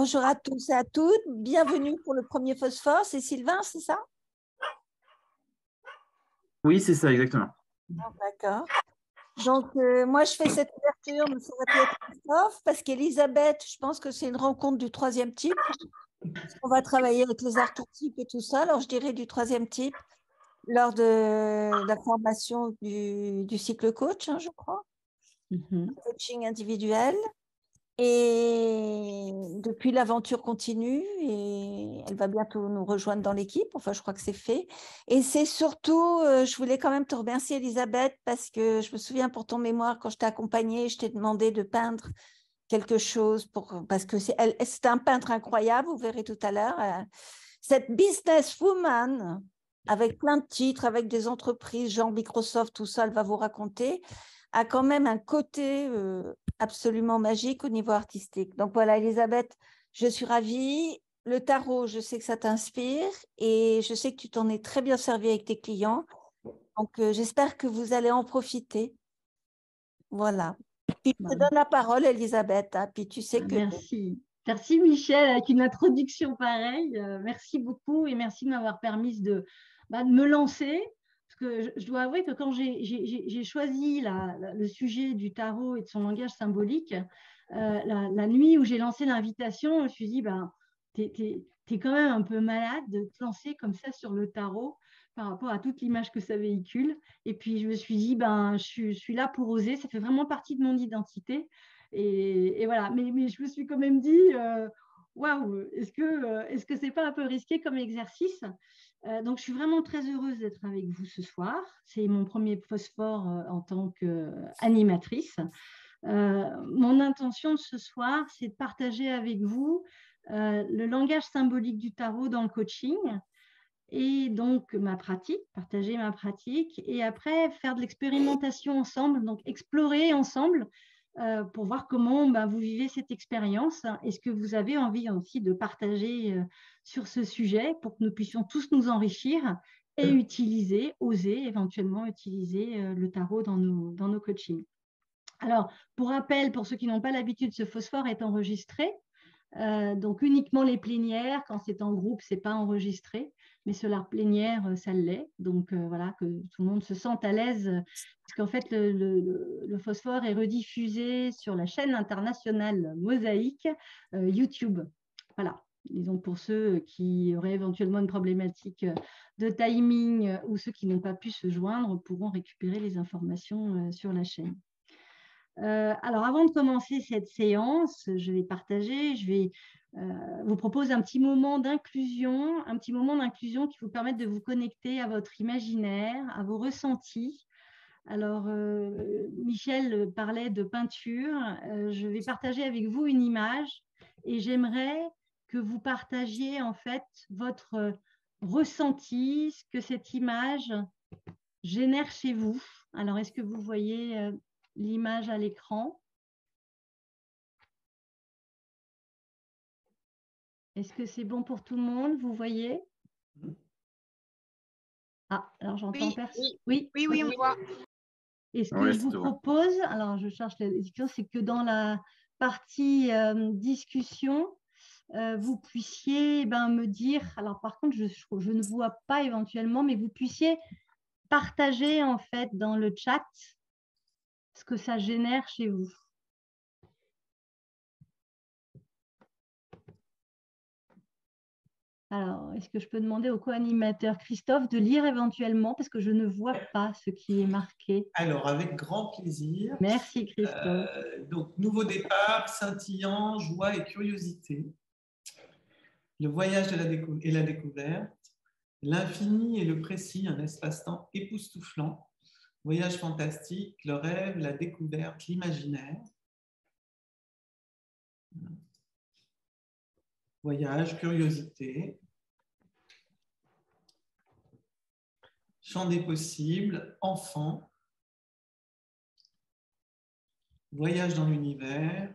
Bonjour à tous et à toutes. Bienvenue pour le premier phosphore. C'est Sylvain, c'est ça? Oui, c'est ça, exactement. D'accord. Donc, moi, je fais cette ouverture, mais ça va peut être off parce qu'Elisabeth, je pense que c'est une rencontre du troisième type. On va travailler avec les archétypes et tout ça. Alors, je dirais du troisième type lors de la formation du cycle coach, hein, je crois, coaching individuel. Et depuis, l'aventure continue et elle va bientôt nous rejoindre dans l'équipe. Enfin, je crois que c'est fait. Et c'est surtout, je voulais quand même te remercier, Elisabeth, parce que je me souviens pour ton mémoire, quand je t'ai accompagnée, je t'ai demandé de peindre quelque chose parce que c'est un peintre incroyable, vous verrez tout à l'heure. Cette businesswoman, avec plein de titres, avec des entreprises, genre Microsoft, tout ça, elle va vous raconter, a quand même un côté absolument magique au niveau artistique. Donc voilà, Elisabeth, je suis ravie. Le tarot, je sais que ça t'inspire et je sais que tu t'en es très bien servi avec tes clients. Donc j'espère que vous allez en profiter. Voilà. Puis je te donne la parole, Elisabeth. Hein, puis tu sais que… Merci. Merci Michel, avec une introduction pareille. Merci beaucoup et merci de m'avoir permis de me lancer. Parce que je dois avouer que quand j'ai choisi le sujet du tarot et de son langage symbolique, la nuit où j'ai lancé l'invitation, je me suis dit, t'es quand même un peu malade de te lancer comme ça sur le tarot par rapport à toute l'image que ça véhicule. Et puis je me suis dit, je suis là pour oser, ça fait vraiment partie de mon identité. Et voilà, mais je me suis quand même dit, waouh, est-ce que c'est pas un peu risqué comme exercice? Donc, je suis vraiment très heureuse d'être avec vous ce soir. C'est mon premier phosphore en tant qu'animatrice. Mon intention de ce soir, c'est de partager avec vous le langage symbolique du tarot dans le coaching et donc partager ma pratique et après faire de l'expérimentation ensemble, donc explorer ensemble pour voir comment vous vivez cette expérience. Est-ce que vous avez envie aussi de partager sur ce sujet pour que nous puissions tous nous enrichir et oser éventuellement utiliser le tarot dans nos coachings. Alors, pour rappel, pour ceux qui n'ont pas l'habitude, ce phosphore est enregistré. Donc uniquement les plénières, quand c'est en groupe, c'est pas enregistré, mais sur la plénière, ça l'est. Donc voilà, que tout le monde se sente à l'aise, puisqu'en fait le phosphore est rediffusé sur la chaîne internationale Mosaïque YouTube. Voilà, disons pour ceux qui auraient éventuellement une problématique de timing ou ceux qui n'ont pas pu se joindre pourront récupérer les informations sur la chaîne. Alors, avant de commencer cette séance, je vais vous proposer un petit moment d'inclusion qui vous permette de vous connecter à votre imaginaire, à vos ressentis. Alors, Michel parlait de peinture. Je vais partager avec vous une image et j'aimerais que vous partagiez en fait votre ressenti, ce que cette image génère chez vous. Alors, est-ce que vous voyez l'image à l'écran? Est-ce que c'est bon pour tout le monde? Vous voyez? Ah, alors j'entends personne. Oui, on voit. Et ce que je vous propose, alors je cherche les discussions, c'est que dans la partie discussion, vous puissiez me dire, alors par contre, je ne vois pas éventuellement, mais vous puissiez partager en fait dans le chat ce que ça génère chez vous. Alors, est-ce que je peux demander au co-animateur Christophe de lire éventuellement parce que je ne vois pas ce qui est marqué. Alors, avec grand plaisir. Merci Christophe. Donc, nouveau départ, scintillant, joie et curiosité. Le voyage et la découverte. L'infini et le précis, un espace-temps époustouflant. Voyage fantastique, le rêve, la découverte, l'imaginaire. Voyage, curiosité. Champ des possibles, enfant. Voyage dans l'univers.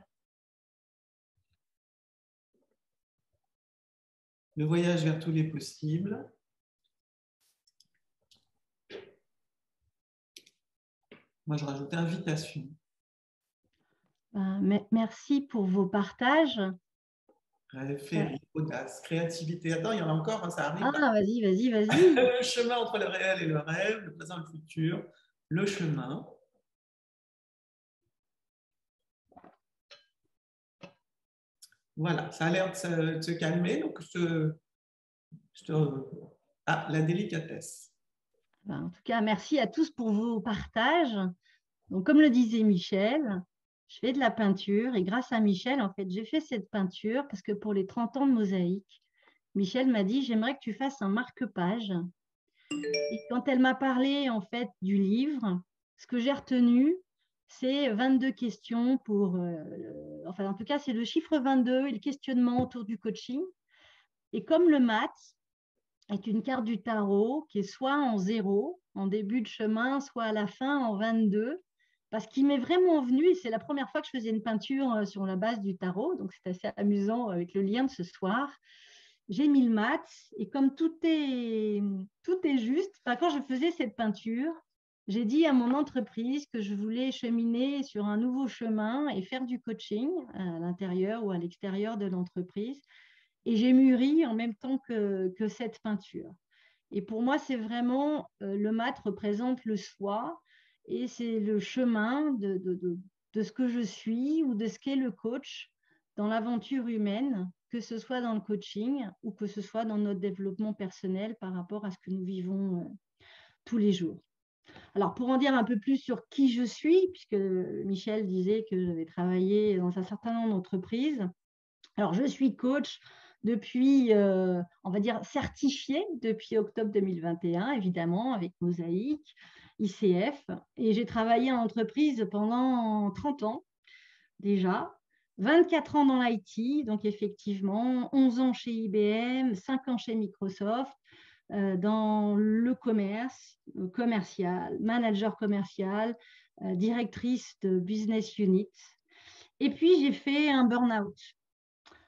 Le voyage vers tous les possibles. Moi, je rajoute invitation. Merci pour vos partages. Rêverie, audace, créativité. Attends, il y en a encore, hein, ça arrive. Ah, vas-y. Le chemin entre le réel et le rêve, le présent et le futur, le chemin. Voilà, ça a l'air de se calmer. Donc, ah, la délicatesse. En tout cas, merci à tous pour vos partages. Donc, comme le disait Michel, je fais de la peinture et grâce à Michel, en fait, j'ai fait cette peinture parce que pour les 30 ans de Mosaïque, Michel m'a dit, j'aimerais que tu fasses un marque-page. Et quand elle m'a parlé, en fait, du livre, ce que j'ai retenu, c'est 22 questions pour, enfin, en tout cas, c'est le chiffre 22 et le questionnement autour du coaching. Et comme le maths est une carte du tarot qui est soit en 0, en début de chemin, soit à la fin en 22, parce qu'il m'est vraiment venu, et c'est la première fois que je faisais une peinture sur la base du tarot, donc c'est assez amusant avec le lien de ce soir. J'ai mis le maths, et comme tout est juste, quand je faisais cette peinture, j'ai dit à mon entreprise que je voulais cheminer sur un nouveau chemin et faire du coaching à l'intérieur ou à l'extérieur de l'entreprise. Et j'ai mûri en même temps que cette peinture. Et pour moi, c'est vraiment, le mat représente le soi et c'est le chemin de ce que je suis ou de ce qu'est le coach dans l'aventure humaine, que ce soit dans le coaching ou que ce soit dans notre développement personnel par rapport à ce que nous vivons tous les jours. Alors, pour en dire un peu plus sur qui je suis, puisque Michel disait que j'avais travaillé dans un certain nombre d'entreprises, alors je suis coach depuis, on va dire, certifiée depuis octobre 2021, évidemment, avec Mosaïque, ICF. Et j'ai travaillé en entreprise pendant 30 ans déjà, 24 ans dans l'IT, donc effectivement, 11 ans chez IBM, 5 ans chez Microsoft, dans le commerce, commercial, manager commercial, directrice de business unit. Et puis, j'ai fait un burn-out.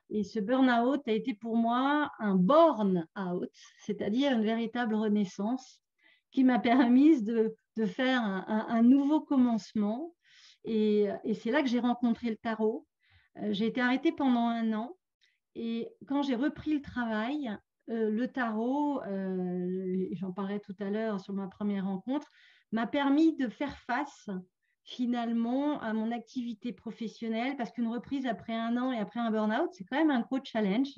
Et ce burn-out a été pour moi un born-out, c'est-à-dire une véritable renaissance qui m'a permise de faire un nouveau commencement. Et c'est là que j'ai rencontré le tarot. J'ai été arrêtée pendant 1 an. Et quand j'ai repris le travail, le tarot, j'en parlais tout à l'heure sur ma première rencontre, m'a permis de faire face finalement à mon activité professionnelle parce qu'une reprise après 1 an et après un burn-out, c'est quand même un gros challenge.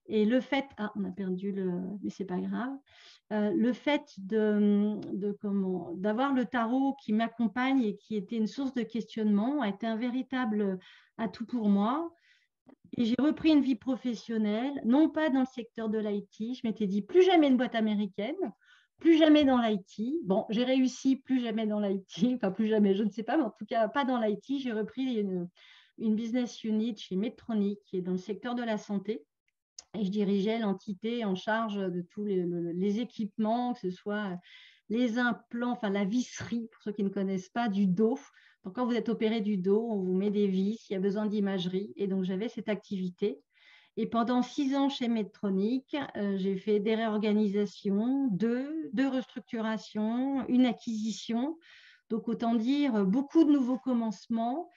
Et le fait, on a perdu mais c'est pas grave, le fait d'avoir le tarot qui m'accompagne et qui était une source de questionnement a été un véritable atout pour moi. Et j'ai repris une vie professionnelle, non pas dans le secteur de l'IT. Je m'étais dit plus jamais une boîte américaine, plus jamais dans l'IT. Bon, j'ai réussi plus jamais dans l'IT, enfin plus jamais, je ne sais pas, mais en tout cas pas dans l'IT. J'ai repris une business unit chez Medtronic qui est dans le secteur de la santé. Et je dirigeais l'entité en charge de tous les équipements, que ce soit les implants, enfin la visserie, pour ceux qui ne connaissent pas, du dos. Donc, quand vous êtes opéré du dos, on vous met des vis, il y a besoin d'imagerie. Et donc, j'avais cette activité. Et pendant 6 ans chez Medtronic, j'ai fait des réorganisations, deux restructurations, une acquisition. Donc, autant dire beaucoup de nouveaux commencements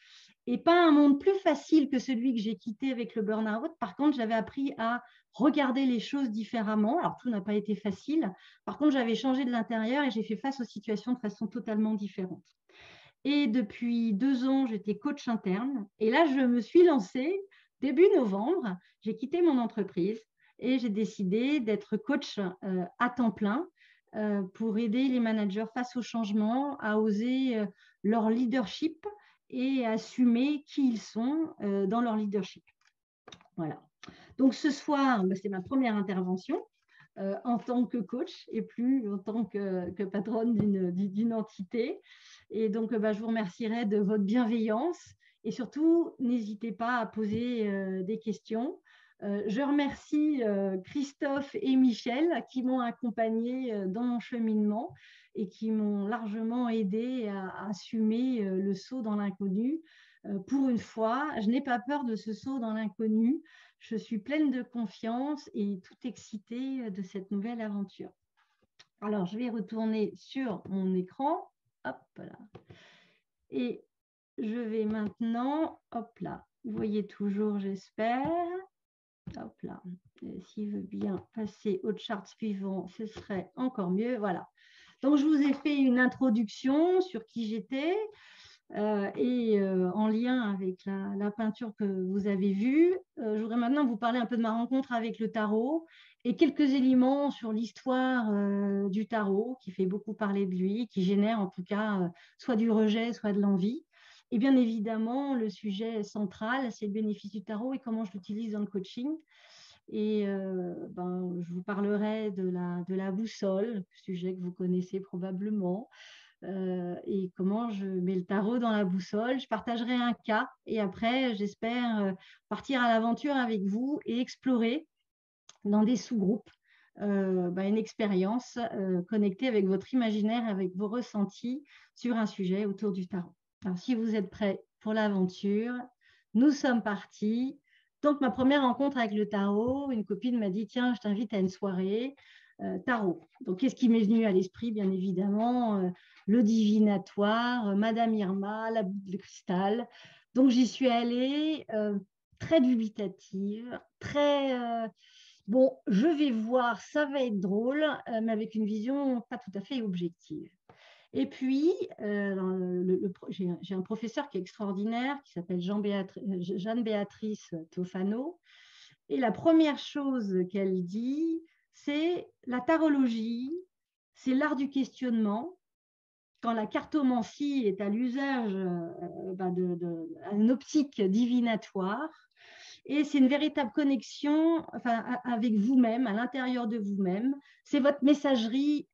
et pas un monde plus facile que celui que j'ai quitté avec le burn-out. Par contre, j'avais appris à regarder les choses différemment. Alors, tout n'a pas été facile. Par contre, j'avais changé de l'intérieur et j'ai fait face aux situations de façon totalement différente. Et depuis 2 ans, j'étais coach interne. Et là, je me suis lancée début novembre. J'ai quitté mon entreprise et j'ai décidé d'être coach à temps plein pour aider les managers face au changement, à oser leur leadership et assumer qui ils sont dans leur leadership. Voilà. Donc ce soir, c'est ma première intervention en tant que coach et plus en tant que patronne d'une entité. Et donc, je vous remercierai de votre bienveillance et surtout, n'hésitez pas à poser des questions. Je remercie Christophe et Michel qui m'ont accompagnée dans mon cheminement et qui m'ont largement aidé à assumer le saut dans l'inconnu. Pour une fois, je n'ai pas peur de ce saut dans l'inconnu. Je suis pleine de confiance et tout excitée de cette nouvelle aventure. Alors, je vais retourner sur mon écran. Hop là. Et je vais maintenant, hop là, vous voyez toujours, j'espère. Hop là. S'il veut bien passer au chart suivant, ce serait encore mieux. Voilà. Donc, je vous ai fait une introduction sur qui j'étais en lien avec la peinture que vous avez vue. Je voudrais maintenant vous parler un peu de ma rencontre avec le tarot et quelques éléments sur l'histoire du tarot qui fait beaucoup parler de lui, qui génère en tout cas soit du rejet, soit de l'envie. Et bien évidemment, le sujet central, c'est le bénéfice du tarot et comment je l'utilise dans le coaching. Et je vous parlerai de la boussole, sujet que vous connaissez probablement, et comment je mets le tarot dans la boussole. Je partagerai un cas et après, j'espère partir à l'aventure avec vous et explorer dans des sous-groupes une expérience connectée avec votre imaginaire, avec vos ressentis sur un sujet autour du tarot. Alors, si vous êtes prêts pour l'aventure, nous sommes partis. Donc, ma première rencontre avec le tarot, une copine m'a dit « Tiens, je t'invite à une soirée tarot ». Donc, qu'est-ce qui m'est venu à l'esprit? Bien évidemment, le divinatoire, Madame Irma, la boule de cristal. Donc, j'y suis allée très dubitative, très… bon, je vais voir, ça va être drôle, mais avec une vision pas tout à fait objective. Et puis, j'ai un professeur qui est extraordinaire, qui s'appelle Jeanne-Béatrice Tofano. Et la première chose qu'elle dit, c'est la tarologie, c'est l'art du questionnement. Quand la cartomancie est à l'usage d'une optique divinatoire, et c'est une véritable connexion avec vous-même, à l'intérieur de vous-même. C'est votre messagerie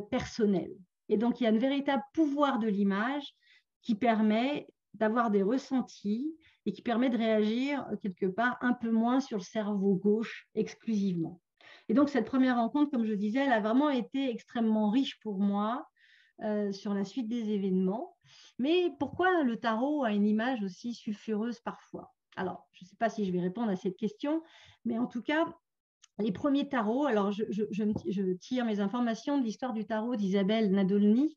personnelle. Et donc, il y a un véritable pouvoir de l'image qui permet d'avoir des ressentis et qui permet de réagir quelque part un peu moins sur le cerveau gauche exclusivement. Et donc, cette première rencontre, comme je disais, elle a vraiment été extrêmement riche pour moi sur la suite des événements. Mais pourquoi le tarot a une image aussi sulfureuse parfois? Alors, je ne sais pas si je vais répondre à cette question, mais en tout cas, les premiers tarots, alors je tire mes informations de l'histoire du tarot d'Isabelle Nadolny.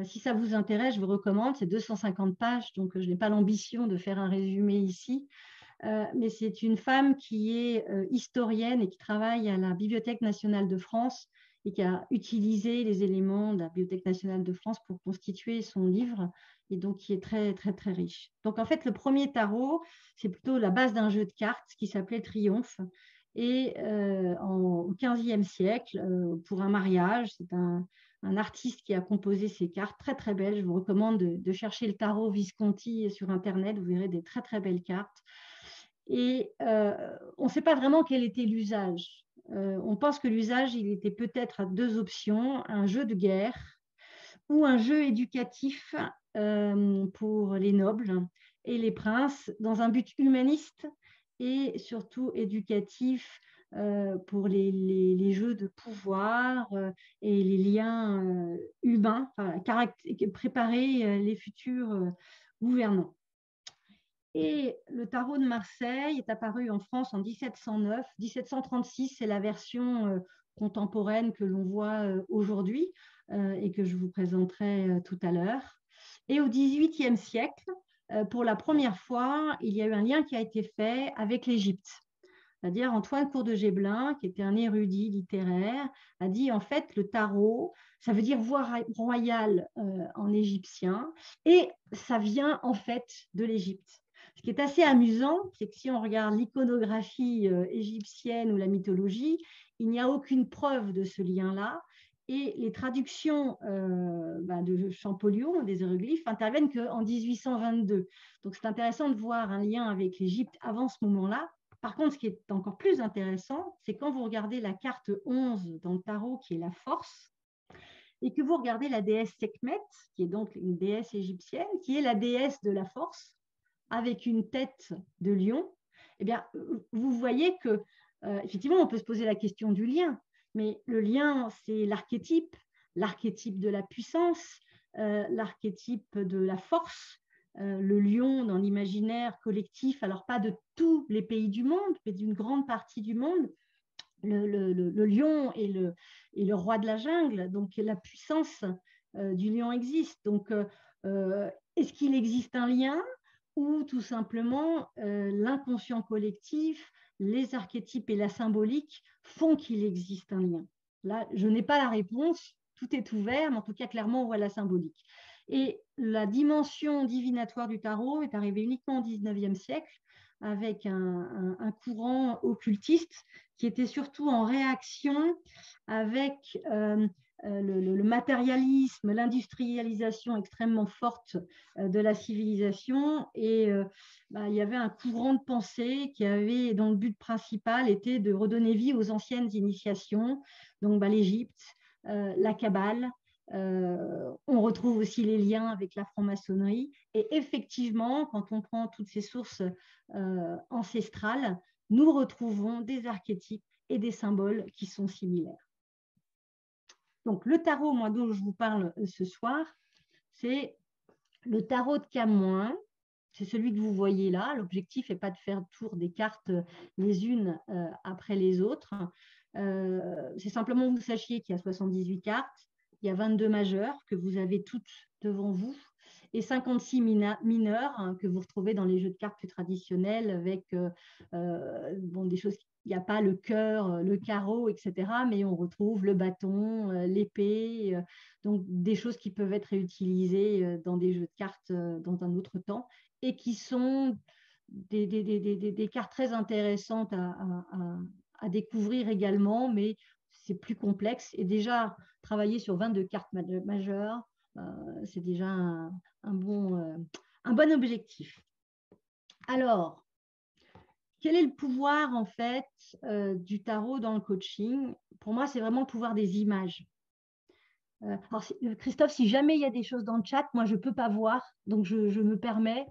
Si ça vous intéresse, je vous recommande, c'est 250 pages, donc je n'ai pas l'ambition de faire un résumé ici. Mais c'est une femme qui est historienne et qui travaille à la Bibliothèque nationale de France et qui a utilisé les éléments de la Bibliothèque nationale de France pour constituer son livre et donc qui est très, très, très riche. Donc, en fait, le premier tarot, c'est plutôt la base d'un jeu de cartes qui s'appelait Triomphe. Et au XVe siècle, pour un mariage, c'est un artiste qui a composé ces cartes très, très belles. Je vous recommande de chercher le tarot Visconti sur Internet. Vous verrez des très, très belles cartes. Et on ne sait pas vraiment quel était l'usage. On pense que l'usage, il était peut-être à deux options, un jeu de guerre ou un jeu éducatif pour les nobles et les princes dans un but humaniste et surtout éducatif pour les jeux de pouvoir et les liens humains, préparer les futurs gouvernants. Et le tarot de Marseille est apparu en France en 1709. 1736, c'est la version contemporaine que l'on voit aujourd'hui et que je vous présenterai tout à l'heure. Et au XVIIIe siècle, pour la première fois, il y a eu un lien qui a été fait avec l'Égypte. C'est-à-dire Antoine Cour de Géblin, qui était un érudit littéraire, a dit en fait le tarot, ça veut dire voie royale en égyptien, et ça vient en fait de l'Égypte. Ce qui est assez amusant, c'est que si on regarde l'iconographie égyptienne ou la mythologie, il n'y a aucune preuve de ce lien-là. Et les traductions de Champollion, des hiéroglyphes, interviennent qu'en 1822. Donc, c'est intéressant de voir un lien avec l'Égypte avant ce moment-là. Par contre, ce qui est encore plus intéressant, c'est quand vous regardez la carte 11 dans le tarot, qui est la force, et que vous regardez la déesse Sekhmet, qui est donc une déesse égyptienne, qui est la déesse de la force, avec une tête de lion, eh bien, vous voyez que, effectivement, on peut se poser la question du lien, mais le lien, c'est l'archétype de la puissance, l'archétype de la force, le lion dans l'imaginaire collectif, alors pas de tous les pays du monde, mais d'une grande partie du monde. Le lion est le roi de la jungle, donc la puissance du lion existe. Donc, est-ce qu'il existe un lien où tout simplement l'inconscient collectif, les archétypes et la symbolique font qu'il existe un lien. Là, je n'ai pas la réponse, tout est ouvert, mais en tout cas, clairement, on voit la symbolique. Et la dimension divinatoire du tarot est arrivée uniquement au XIXe siècle, avec un courant occultiste qui était surtout en réaction avec le matérialisme, l'industrialisation extrêmement forte de la civilisation. Et il y avait un courant de pensée qui avait, dont le but principal était de redonner vie aux anciennes initiations, donc l'Égypte, la Kabbale. On retrouve aussi les liens avec la franc-maçonnerie. Et effectivement, quand on prend toutes ces sources ancestrales, nous retrouvons des archétypes et des symboles qui sont similaires. Donc, le tarot, moi, dont je vous parle ce soir, c'est le tarot de Camoin. C'est celui que vous voyez là. L'objectif n'est pas de faire le tour des cartes les unes après les autres. C'est simplement que vous sachiez qu'il y a 78 cartes. Il y a 22 majeurs que vous avez toutes devant vous et 56 mineurs que vous retrouvez dans les jeux de cartes plus traditionnels avec des choses. Il n'y a pas le cœur, le carreau, etc. Mais on retrouve le bâton, l'épée, donc des choses qui peuvent être réutilisées dans des jeux de cartes dans un autre temps et qui sont des cartes très intéressantes à découvrir également, mais c'est plus complexe. Et déjà, travailler sur 22 cartes majeures, c'est déjà un bon objectif. Alors, quel est le pouvoir en fait du tarot dans le coaching? Pour moi, c'est vraiment le pouvoir des images. Alors, Christophe, si jamais il y a des choses dans le chat, moi, je ne peux pas voir, donc je me permets.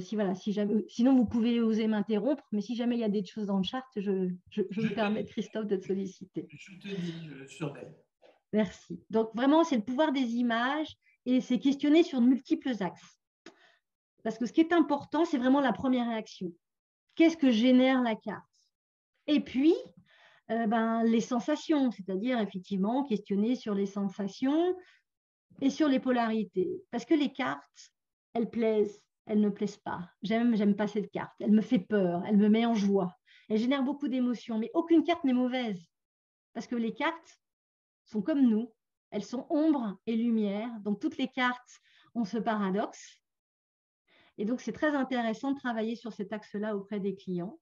Sinon, vous pouvez oser m'interrompre, mais si jamais il y a des choses dans le chat, je me permets, Christophe, de te solliciter. Je te dis, je surveille. Merci. Donc, vraiment, c'est le pouvoir des images et c'est questionné sur de multiples axes. Parce que ce qui est important, c'est vraiment la première réaction. Qu'est-ce que génère la carte? Et puis, les sensations, c'est-à-dire effectivement questionner sur les sensations et sur les polarités. Parce que les cartes, elles plaisent, elles ne plaisent pas. J'aime pas cette carte. Elle me fait peur, elle me met en joie. Elle génère beaucoup d'émotions, mais aucune carte n'est mauvaise. Parce que les cartes sont comme nous, elles sont ombre et lumière. Donc, toutes les cartes ont ce paradoxe. Et donc, c'est très intéressant de travailler sur cet axe-là auprès des clients.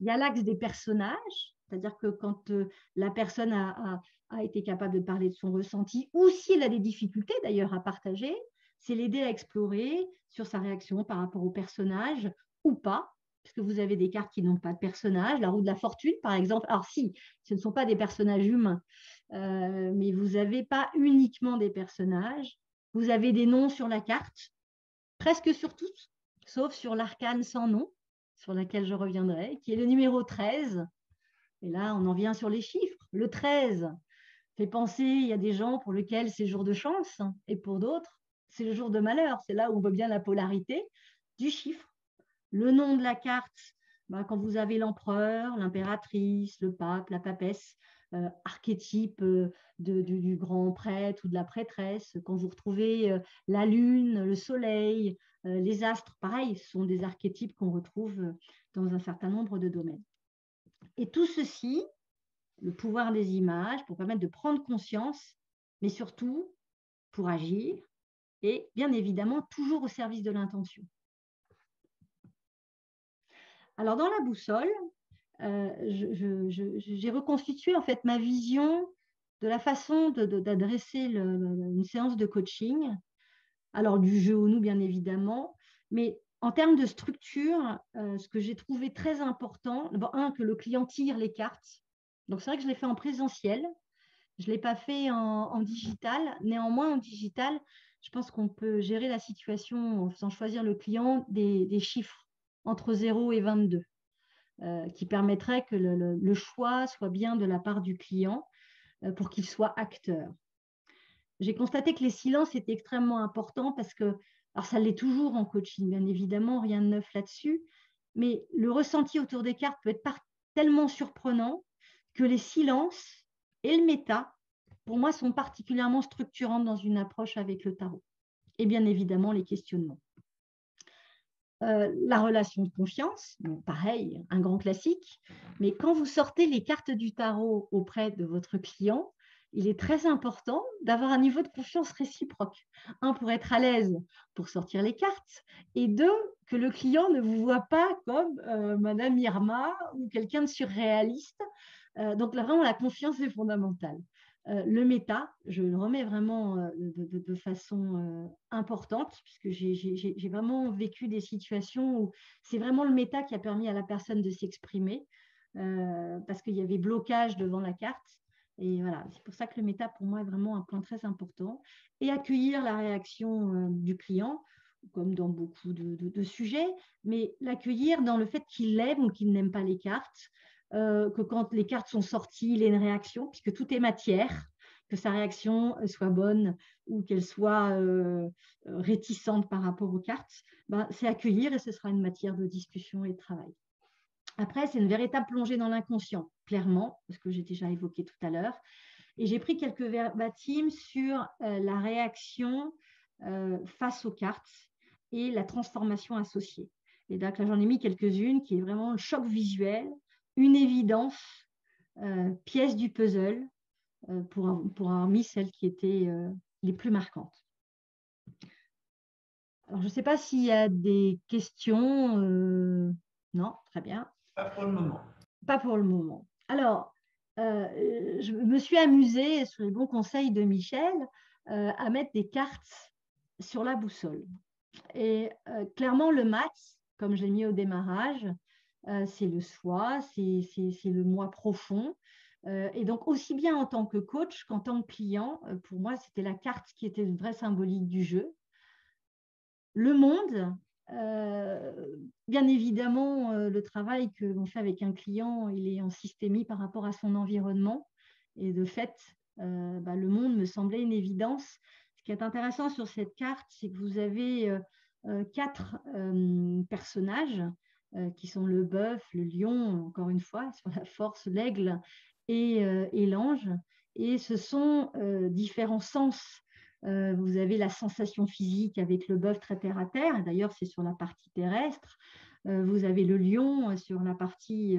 Il y a l'axe des personnages, c'est-à-dire que quand la personne a été capable de parler de son ressenti, ou si elle a des difficultés d'ailleurs à partager, c'est l'aider à explorer sur sa réaction par rapport au personnage ou pas, puisque vous avez des cartes qui n'ont pas de personnage, la roue de la fortune par exemple. Alors si, ce ne sont pas des personnages humains, mais vous n'avez pas uniquement des personnages, vous avez des noms sur la carte, presque sur toutes, sauf sur l'arcane sans nom, sur laquelle je reviendrai, qui est le numéro 13. Et là, on en vient sur les chiffres. Le 13 fait penser, il y a des gens pour lesquels c'est jour de chance, et pour d'autres, c'est le jour de malheur. C'est là où on voit bien la polarité du chiffre. Le nom de la carte, quand vous avez l'empereur, l'impératrice, le pape, la papesse, archétype du grand prêtre ou de la prêtresse. Quand vous retrouvez la lune, le soleil, les astres, pareil, ce sont des archétypes qu'on retrouve dans un certain nombre de domaines. Et tout ceci, le pouvoir des images, pour permettre de prendre conscience, mais surtout pour agir, et bien évidemment toujours au service de l'intention. Alors dans la boussole, j'ai reconstitué en fait ma vision de la façon d'adresser une séance de coaching, alors du jeu au nous bien évidemment, mais en termes de structure, ce que j'ai trouvé très important, d'abord que le client tire les cartes. Donc c'est vrai que je l'ai fait en présentiel, je ne l'ai pas fait en digital. Néanmoins, en digital, je pense qu'on peut gérer la situation en faisant choisir le client des chiffres entre 0 et 22. Qui permettrait que le choix soit bien de la part du client pour qu'il soit acteur. J'ai constaté que les silences étaient extrêmement importants parce que, alors ça l'est toujours en coaching, bien évidemment, rien de neuf là-dessus, mais le ressenti autour des cartes peut être tellement surprenant que les silences et le méta, pour moi, sont particulièrement structurants dans une approche avec le tarot. Et bien évidemment, les questionnements. La relation de confiance, bon, pareil, un grand classique. Mais quand vous sortez les cartes du tarot auprès de votre client, il est très important d'avoir un niveau de confiance réciproque. Un, pour être à l'aise pour sortir les cartes, et deux, que le client ne vous voit pas comme Madame Irma ou quelqu'un de surréaliste. Donc là, vraiment, la confiance est fondamentale. Le méta, je le remets vraiment de façon importante, puisque j'ai vraiment vécu des situations où c'est vraiment le méta qui a permis à la personne de s'exprimer, parce qu'il y avait blocage devant la carte. Et voilà, c'est pour ça que le méta, pour moi, est vraiment un point très important. Et accueillir la réaction du client, comme dans beaucoup de sujets, mais l'accueillir dans le fait qu'il aime ou qu'il n'aime pas les cartes, que quand les cartes sont sorties, il ait une réaction, puisque tout est matière, que sa réaction soit bonne ou qu'elle soit réticente par rapport aux cartes, ben, c'est accueillir et ce sera une matière de discussion et de travail. Après, c'est une véritable plongée dans l'inconscient, clairement, parce que j'ai déjà évoqué tout à l'heure. Et j'ai pris quelques verbatims sur la réaction face aux cartes et la transformation associée. Et donc là, j'en ai mis quelques-unes qui est vraiment le choc visuel, une évidence, pièce du puzzle, pour avoir mis celles qui étaient les plus marquantes. Alors, je ne sais pas s'il y a des questions. Non, très bien. Pas pour le moment. Pas pour le moment. Alors, je me suis amusée, sur les bons conseils de Michel, à mettre des cartes sur la boussole. Et clairement, le mat, comme je l'ai mis au démarrage, c'est le soi, c'est le moi profond. Et donc, aussi bien en tant que coach qu'en tant que client, pour moi, c'était la carte qui était une vraie symbolique du jeu. Le monde, bien évidemment, le travail que l'on fait avec un client, il est en systémie par rapport à son environnement. Et de fait, le monde me semblait une évidence. Ce qui est intéressant sur cette carte, c'est que vous avez 4 personnages qui sont le bœuf, le lion, encore une fois, sur la force, l'aigle et l'ange. Et ce sont différents sens. Vous avez la sensation physique avec le bœuf très terre à terre, d'ailleurs c'est sur la partie terrestre. Vous avez le lion sur la partie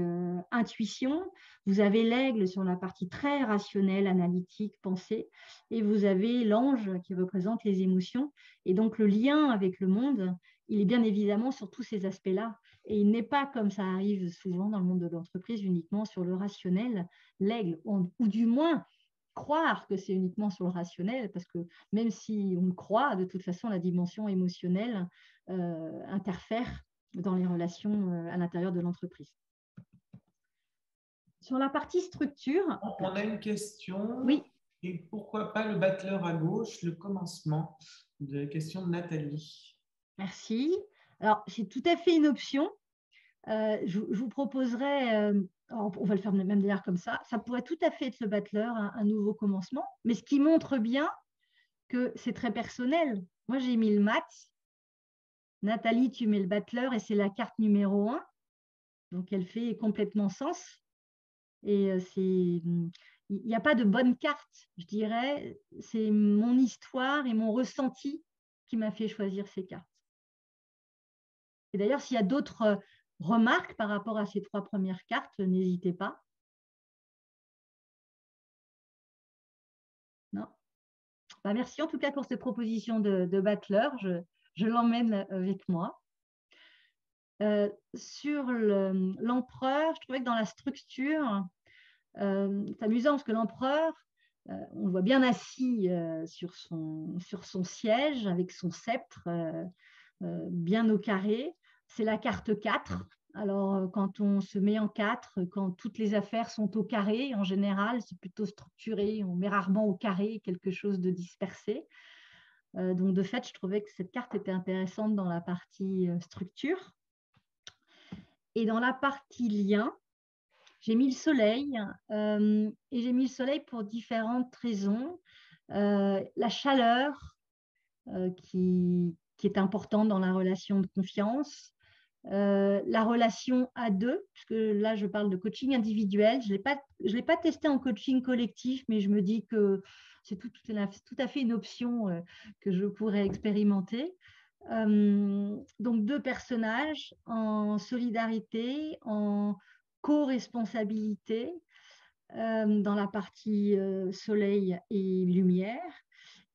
intuition, vous avez l'aigle sur la partie très rationnelle, analytique, pensée, et vous avez l'ange qui représente les émotions. Et donc le lien avec le monde, il est bien évidemment sur tous ces aspects-là. Et il n'est pas, comme ça arrive souvent dans le monde de l'entreprise, uniquement sur le rationnel, l'aigle, ou du moins croire que c'est uniquement sur le rationnel, parce que même si on le croit, de toute façon, la dimension émotionnelle interfère dans les relations à l'intérieur de l'entreprise. Sur la partie structure… On a une question. Oui. Et pourquoi pas le battleur à gauche, le commencement de la question de Nathalie. Merci. Alors, c'est tout à fait une option. Je vous proposerais… on va le faire même d'ailleurs comme ça. Ça pourrait tout à fait être le battleur, un nouveau commencement, mais ce qui montre bien que c'est très personnel. Moi, j'ai mis le mat. Nathalie, tu mets le battleur et c'est la carte numéro 1. Donc, elle fait complètement sens. Et il n'y a pas de bonne carte, je dirais. C'est mon histoire et mon ressenti qui m'a fait choisir ces cartes. Et d'ailleurs, s'il y a d'autres remarques par rapport à ces 3 premières cartes, n'hésitez pas. Non. Merci en tout cas pour cette proposition de battleur. Je l'emmène avec moi. Sur l'empereur, je trouvais que dans la structure, c'est amusant parce que l'empereur, on le voit bien assis sur son siège avec son sceptre bien au carré. C'est la carte 4. Alors, quand on se met en 4, quand toutes les affaires sont au carré, en général, c'est plutôt structuré. On met rarement au carré quelque chose de dispersé. Donc, de fait, je trouvais que cette carte était intéressante dans la partie structure. Et dans la partie lien, j'ai mis le soleil. Et j'ai mis le soleil pour différentes raisons. La chaleur qui est importante dans la relation de confiance. La relation à 2, puisque là, je parle de coaching individuel. Je ne l'ai pas testé en coaching collectif, mais je me dis que c'est tout à fait une option que je pourrais expérimenter. Donc, 2 personnages en solidarité, en co-responsabilité dans la partie soleil et lumière.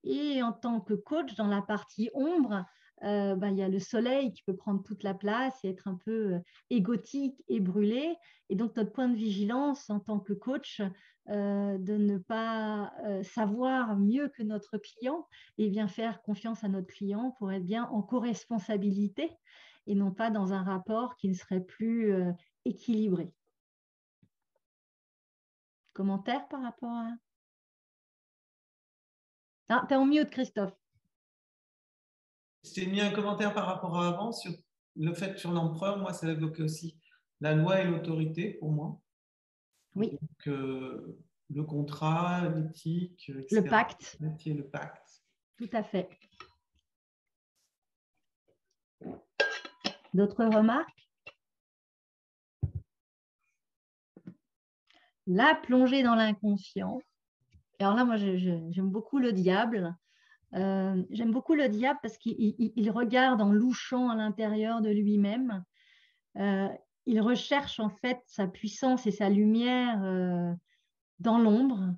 Et en tant que coach, dans la partie ombre, il y a le soleil qui peut prendre toute la place et être un peu égotique et brûlé. Et donc, notre point de vigilance en tant que coach, de ne pas savoir mieux que notre client et bien faire confiance à notre client pour être bien en co-responsabilité et non pas dans un rapport qui ne serait plus équilibré. Commentaire par rapport à… Ah, tu es en mute, Christophe. Je t'ai mis un commentaire par rapport à avant sur le fait sur l'empereur. Moi, ça évoquait aussi la loi et l'autorité pour moi. Oui. Donc, le contrat, l'éthique, etc. Le pacte. Le pacte. Tout à fait. D'autres remarques? La plongée dans l'inconscient. Alors là, moi, j'aime beaucoup le diable. J'aime beaucoup le diable parce qu'il regarde en louchant à l'intérieur de lui-même. Il recherche en fait sa puissance et sa lumière dans l'ombre.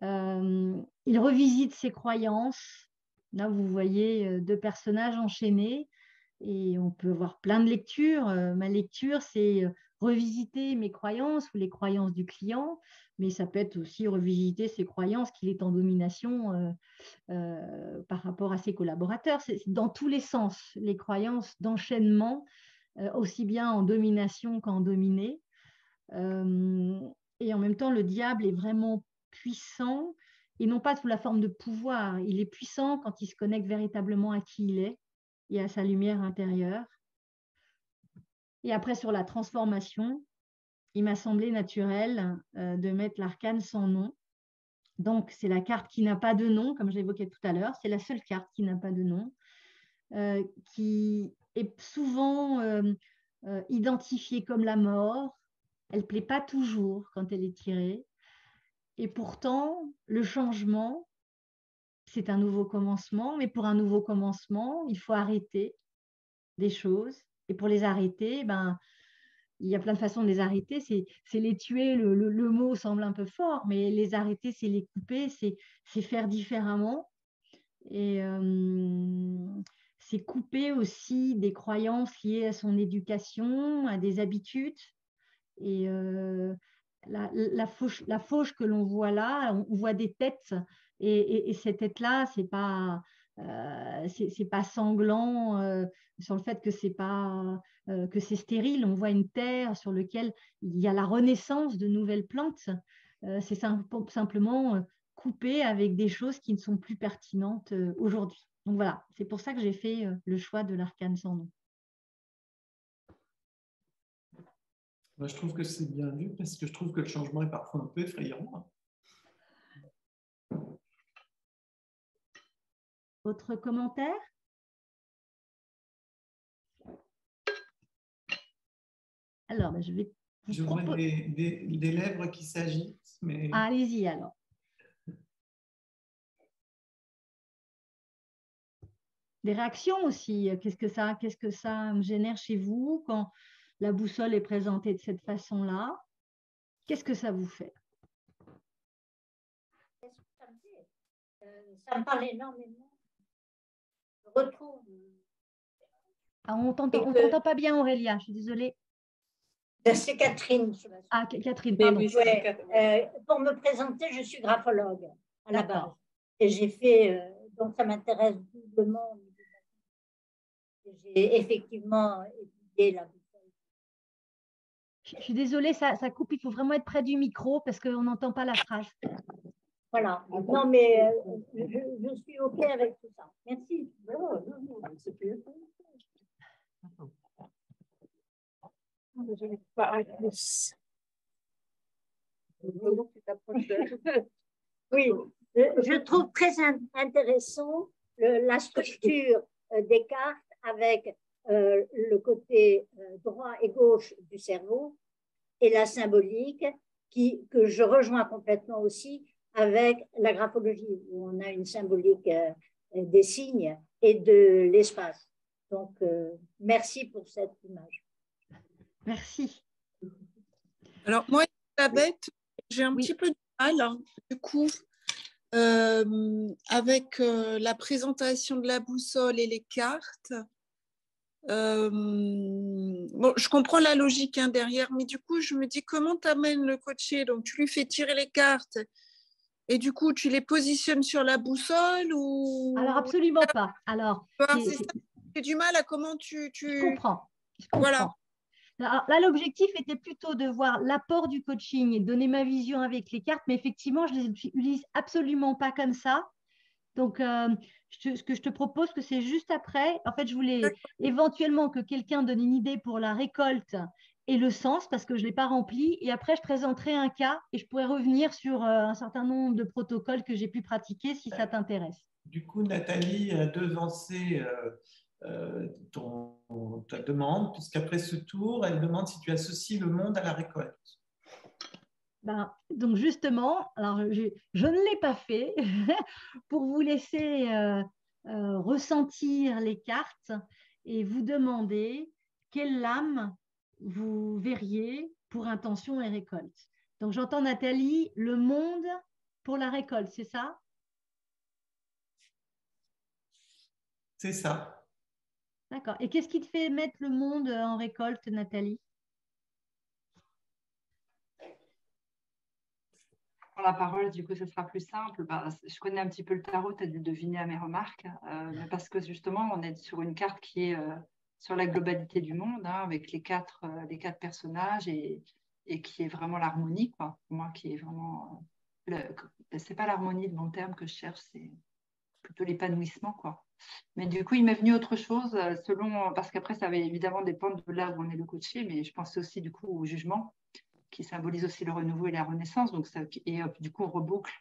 Il revisite ses croyances. Là, vous voyez 2 personnages enchaînés et on peut avoir plein de lectures. Ma lecture, c'est revisiter mes croyances ou les croyances du client, mais ça peut être aussi revisiter ses croyances qu'il est en domination par rapport à ses collaborateurs. C'est dans tous les sens, les croyances d'enchaînement, aussi bien en domination qu'en dominé. Et en même temps, le diable est vraiment puissant, et non pas sous la forme de pouvoir. Il est puissant quand il se connecte véritablement à qui il est et à sa lumière intérieure. Et après, sur la transformation, il m'a semblé naturel de mettre l'arcane sans nom. Donc, c'est la carte qui n'a pas de nom, comme je l'évoquais tout à l'heure. C'est la seule carte qui n'a pas de nom, qui est souvent identifiée comme la mort. Elle ne plaît pas toujours quand elle est tirée. Et pourtant, le changement, c'est un nouveau commencement. Mais pour un nouveau commencement, il faut arrêter des choses. Et pour les arrêter, il y a plein de façons de les arrêter. C'est les tuer, le mot semble un peu fort, mais les arrêter, c'est les couper, c'est faire différemment. Et c'est couper aussi des croyances liées à son éducation, à des habitudes. Et la fauche que l'on voit là, on voit des têtes, et ces têtes-là, c'est pas sanglant sur le fait que c'est stérile. On voit une terre sur laquelle il y a la renaissance de nouvelles plantes. C'est simplement coupé avec des choses qui ne sont plus pertinentes aujourd'hui. Donc voilà, c'est pour ça que j'ai fait le choix de l'arcane sans nom. Moi, je trouve que c'est bien vu parce que je trouve que le changement est parfois un peu effrayant. Autre commentaire? Alors, je vais Je vois des lèvres qui s'agitent, mais… Ah, allez-y alors. Des réactions aussi. Qu'est-ce que ça génère chez vous quand la boussole est présentée de cette façon-là? Qu'est-ce que ça vous fait? Ça me parle énormément. Je retrouve… Ah, on t'entend pas bien, Aurélia, je suis désolée. C'est Catherine. Ah, Catherine, pardon. Ouais, pour me présenter, je suis graphologue à la base. Et j'ai fait, donc ça m'intéresse doublement. J'ai effectivement étudié la boussole. Je suis désolée, ça coupe, il faut vraiment être près du micro parce qu'on n'entend pas la phrase. Voilà. Non, mais je suis OK avec tout ça. Merci. Oui, je trouve très intéressant la structure des cartes avec le côté droit et gauche du cerveau et la symbolique que je rejoins complètement aussi avec la graphologie où on a une symbolique des signes et de l'espace. Donc, merci pour cette image. Merci. Alors, moi, Elisabeth, j'ai un petit peu de mal, hein, du coup, avec la présentation de la boussole et les cartes. Bon, je comprends la logique derrière, mais du coup, je me dis comment tu amènes le coaché. Donc, tu lui fais tirer les cartes et du coup, tu les positionnes sur la boussole ou… Alors, absolument pas. Alors, c'est ça, j'ai du mal à comment tu… Je comprends. Voilà. Alors, là, l'objectif était plutôt de voir l'apport du coaching et donner ma vision avec les cartes, mais effectivement, je ne les utilise absolument pas comme ça. Donc, ce que je te propose, que c'est juste après. En fait, je voulais éventuellement que quelqu'un donne une idée pour la récolte et le sens, parce que je ne l'ai pas rempli. Et après, je présenterai un cas et je pourrais revenir sur un certain nombre de protocoles que j'ai pu pratiquer si ça t'intéresse. Du coup, Nathalie a devancé ta demande, puisqu'après ce tour, elle demande si tu associes le monde à la récolte. Donc justement, alors je ne l'ai pas fait pour vous laisser ressentir les cartes et vous demander quelle lame vous verriez pour intention et récolte. Donc j'entends Nathalie, le monde pour la récolte, c'est ça? C'est ça. D'accord. Et qu'est-ce qui te fait mettre le monde en récolte, Nathalie? La parole, du coup, ce sera plus simple. Je connais un petit peu le tarot, tu as dû deviner à mes remarques, mais parce que justement, on est sur une carte qui est sur la globalité du monde, avec les quatre personnages et qui est vraiment l'harmonie, quoi. Pour moi, qui est vraiment. C'est pas l'harmonie, le bon terme que je cherche, c'est plutôt l'épanouissement, quoi. Mais du coup, il m'est venu autre chose, parce qu'après, ça va évidemment dépendre de là où on est le coaché, mais je pense aussi, du coup, au jugement, qui symbolise aussi le renouveau et la renaissance. Donc du coup, on reboucle,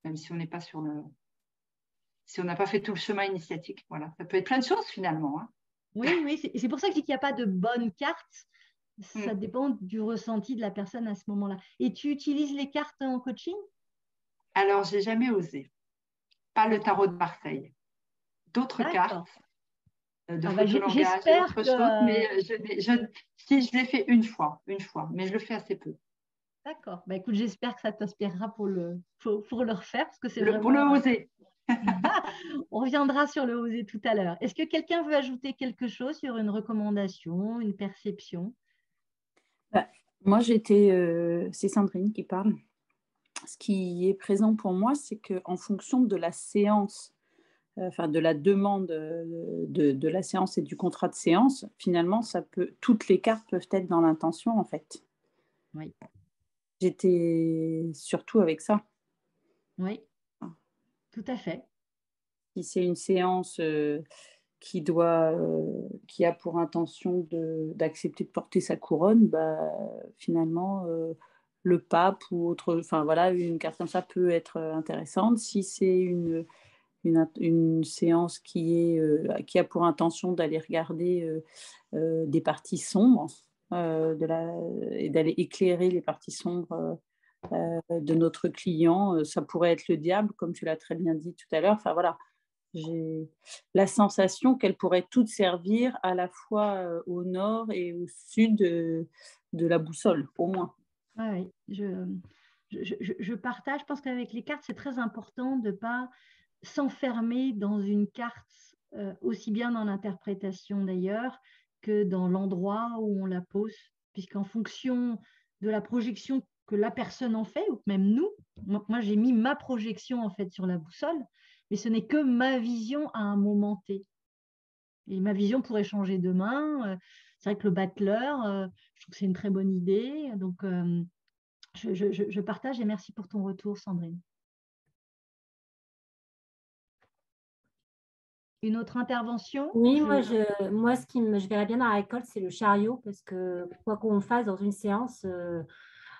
même si on n'est pas si on n'a pas fait tout le chemin initiatique. Voilà, ça peut être plein de choses finalement. Oui, c'est pour ça que je dis qu'il n'y a pas de bonne carte. Ça dépend du ressenti de la personne à ce moment-là. Et tu utilises les cartes en coaching? Alors, j'ai jamais osé. Pas le tarot de Marseille. D'autres cartes de photolangage et autre chose, mais si je l'ai fait une fois, mais je le fais assez peu. D'accord. Écoute, j'espère que ça t'inspirera pour le refaire, parce que c'est Pour le oser. On reviendra sur le oser tout à l'heure. Est-ce que quelqu'un veut ajouter quelque chose sur une recommandation, une perception? Moi, c'est Sandrine qui parle. Ce qui est présent pour moi, c'est qu'en fonction de la séance, de la demande de la séance et du contrat de séance, finalement, toutes les cartes peuvent être dans l'intention, en fait. Oui. J'étais surtout avec ça. Oui, tout à fait. Si c'est une séance qui a pour intention d'accepter de porter sa couronne, finalement, le pape ou autre, une carte comme ça peut être intéressante. Si c'est une séance qui a pour intention d'aller regarder des parties sombres et d'aller éclairer les parties sombres de notre client, ça pourrait être le diable, comme tu l'as très bien dit tout à l'heure. J'ai la sensation qu'elles pourraient toutes servir à la fois au nord et au sud de la boussole, au moins. Oui, je partage. Je pense qu'avec les cartes, c'est très important de ne pas s'enfermer dans une carte, aussi bien dans l'interprétation d'ailleurs que dans l'endroit où on la pose, puisqu'en fonction de la projection que la personne en fait, ou même nous, moi j'ai mis ma projection en fait sur la boussole, mais ce n'est que ma vision à un moment T. Et ma vision pourrait changer demain. C'est vrai que le battleur, je trouve que c'est une très bonne idée. Donc, je partage et merci pour ton retour, Sandrine. Une autre intervention? Oui, moi, je verrais bien dans la récolte, c'est le chariot, parce que quoi qu'on fasse dans une séance,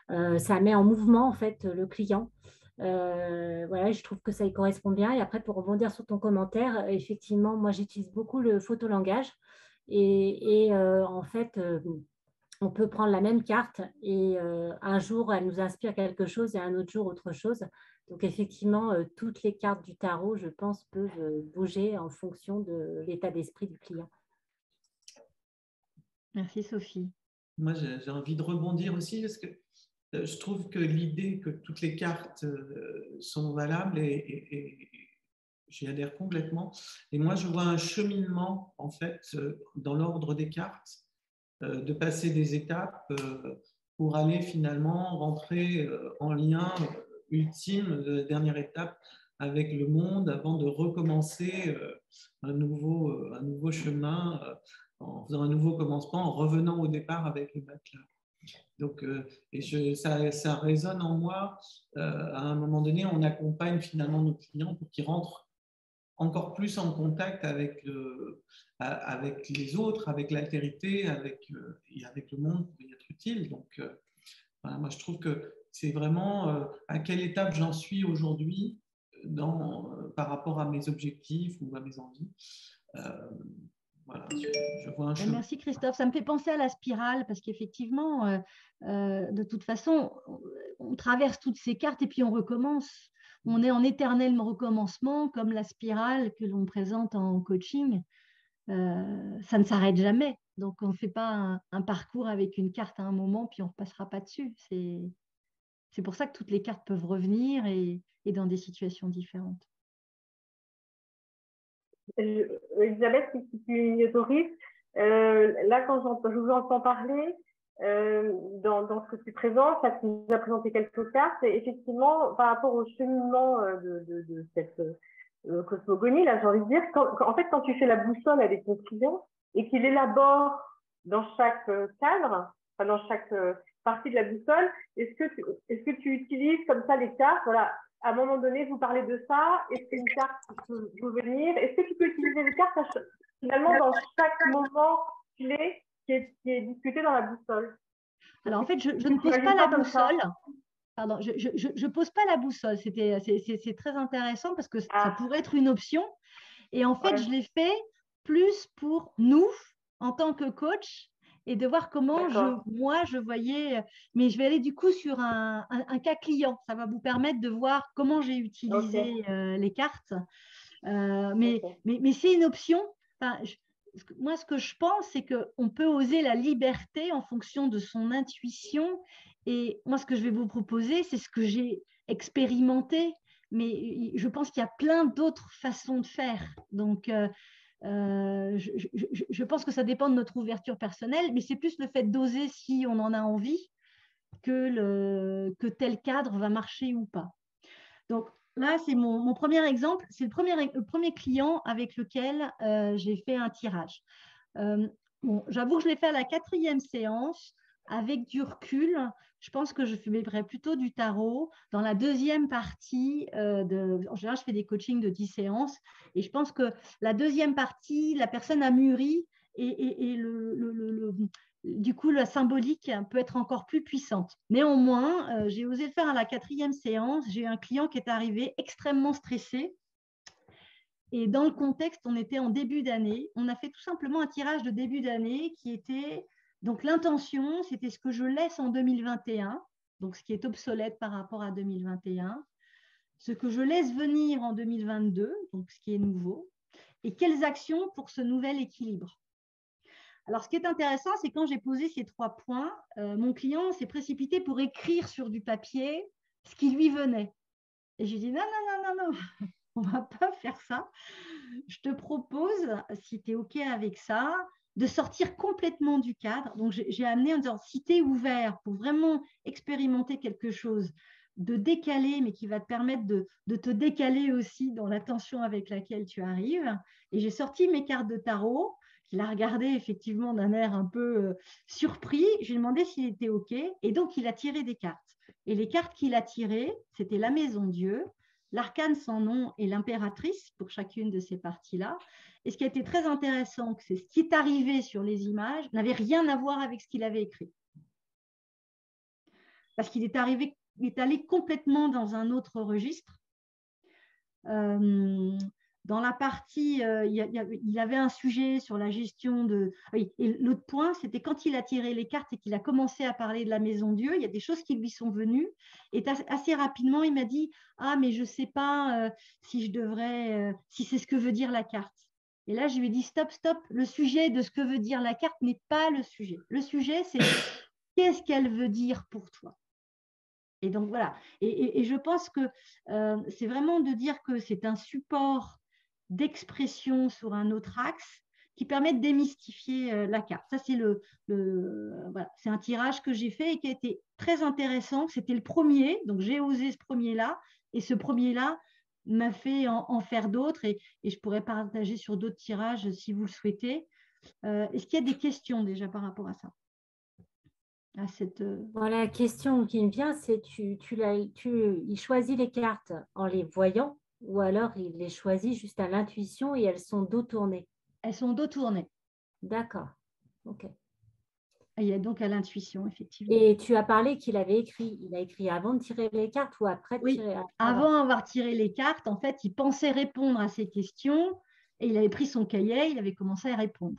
ça met en mouvement en fait le client. Voilà, je trouve que ça y correspond bien. Et après, pour rebondir sur ton commentaire, effectivement, moi, j'utilise beaucoup le photolangage. En fait, on peut prendre la même carte et un jour, elle nous inspire quelque chose et un autre jour, autre chose. Donc, effectivement, toutes les cartes du tarot, je pense, peuvent bouger en fonction de l'état d'esprit du client. Merci, Sophie. Moi, j'ai envie de rebondir aussi parce que je trouve que l'idée que toutes les cartes sont valables et j'y adhère complètement. Et moi, je vois un cheminement, en fait, dans l'ordre des cartes, de passer des étapes pour aller finalement rentrer en lien ultime de la dernière étape avec le monde avant de recommencer un nouveau chemin, en faisant un nouveau commencement, en revenant au départ avec le matelas. Donc, ça résonne en moi. À un moment donné, on accompagne finalement nos clients pour qu'ils rentrent encore plus en contact avec les autres, avec l'altérité, et avec le monde pour y être utile. Donc, voilà, moi, je trouve que c'est vraiment à quelle étape j'en suis aujourd'hui par rapport à mes objectifs ou à mes envies. Voilà, je vois un chemin. Merci Christophe. Ça me fait penser à la spirale parce qu'effectivement, de toute façon, on traverse toutes ces cartes et puis on recommence. On est en éternel recommencement comme la spirale que l'on présente en coaching. Ça ne s'arrête jamais. Donc, on ne fait pas un parcours avec une carte à un moment puis on ne repassera pas dessus. C'est pour ça que toutes les cartes peuvent revenir et dans des situations différentes. Elisabeth, si tu m'y autorises, là, quand je vous entends parler, dans ce que tu présentes, là, tu nous as présenté quelques cartes, et effectivement, par rapport au cheminement de cette cosmogonie, là, j'ai envie de dire, en fait, quand tu fais la boussole avec ton client et qu'il élabore dans chaque cadre, enfin, dans chaque partie de la boussole, est-ce que tu utilises comme ça les cartes, voilà, à un moment donné, vous parlez de ça, est-ce qu'une carte peut venir? Est-ce que tu peux utiliser les cartes finalement dans chaque moment clé qui est discuté dans la boussole? Alors en fait, je ne pose pas la boussole. Pardon, je pose pas la boussole. C'est très intéressant parce que ça pourrait être une option. Et en fait, je l'ai fait plus pour nous, en tant que coach, et de voir comment moi, je voyais. Mais je vais aller du coup sur un cas client. Ça va vous permettre de voir comment j'ai utilisé les cartes. Mais c'est une option. Enfin, moi, ce que je pense, c'est qu'on peut oser la liberté en fonction de son intuition. Et moi, ce que je vais vous proposer, c'est ce que j'ai expérimenté. Mais je pense qu'il y a plein d'autres façons de faire. Donc, je pense que ça dépend de notre ouverture personnelle, mais c'est plus le fait d'oser si on en a envie que tel cadre va marcher ou pas. Donc là, c'est mon premier exemple. C'est le premier client avec lequel j'ai fait un tirage. Bon, j'avoue que je l'ai fait à la 4e séance. Avec du recul, je pense que je ferais plutôt du tarot. Dans la 2e partie, en général, je fais des coachings de 10 séances et je pense que la 2e partie, la personne a mûri et du coup, la symbolique peut être encore plus puissante. Néanmoins, j'ai osé le faire à la 4e séance. J'ai eu un client qui est arrivé extrêmement stressé. Et dans le contexte, on était en début d'année. On a fait tout simplement un tirage de début d'année qui était… Donc, l'intention, c'était ce que je laisse en 2021, donc ce qui est obsolète par rapport à 2021, ce que je laisse venir en 2022, donc ce qui est nouveau, et quelles actions pour ce nouvel équilibre. Alors, ce qui est intéressant, c'est quand j'ai posé ces 3 points, mon client s'est précipité pour écrire sur du papier ce qui lui venait. Et j'ai dit non, on ne va pas faire ça. Je te propose, si tu es OK avec ça, de sortir complètement du cadre. Donc, j'ai amené en disant, si tu es ouvert pour vraiment expérimenter quelque chose, de décaler, mais qui va te permettre de te décaler aussi dans l'attention avec laquelle tu arrives. Et j'ai sorti mes cartes de tarot. Il a regardé effectivement d'un air un peu surpris. Je lui ai demandé s'il était OK. Et donc, il a tiré des cartes. Et les cartes qu'il a tirées, c'était la Maison Dieu, l'arcane sans nom et l'impératrice pour chacune de ces parties-là. Et ce qui a été très intéressant, c'est ce qui est arrivé sur les images n'avait rien à voir avec ce qu'il avait écrit. Parce qu'il est arrivé, il est allé complètement dans un autre registre. dans la partie, il avait un sujet sur la gestion de… Oui, et l'autre point, c'était quand il a tiré les cartes et qu'il a commencé à parler de la Maison Dieu, il y a des choses qui lui sont venues. Et assez rapidement, il m'a dit « Ah, mais je ne sais pas si je devrais… si c'est ce que veut dire la carte. » Et là, je lui ai dit « Stop, stop, le sujet de ce que veut dire la carte n'est pas le sujet. Le sujet, c'est qu'est-ce qu'elle veut dire pour toi ?» Et donc, voilà. Et je pense que c'est vraiment de dire que c'est un support d'expression sur un autre axe qui permet de démystifier la carte. Ça, c'est voilà. C'est un tirage que j'ai fait et qui a été très intéressant. C'était le premier, donc j'ai osé ce premier-là, et ce premier-là m'a fait en faire d'autres, et je pourrais partager sur d'autres tirages si vous le souhaitez. Est-ce qu'il y a des questions déjà par rapport à ça? À cette… Voilà, la question qui me vient, c'est il choisit les cartes en les voyant, ou alors il les choisit juste à l'intuition et elles sont dos tournées? Elles sont dos tournées. D'accord, ok. Il y a donc à l'intuition, effectivement. Et tu as parlé qu'il avait écrit. Il a écrit avant de tirer les cartes ou après de tirer? Avant d'avoir tiré les cartes, en fait, il pensait répondre à ces questions et il avait pris son cahier, il avait commencé à répondre.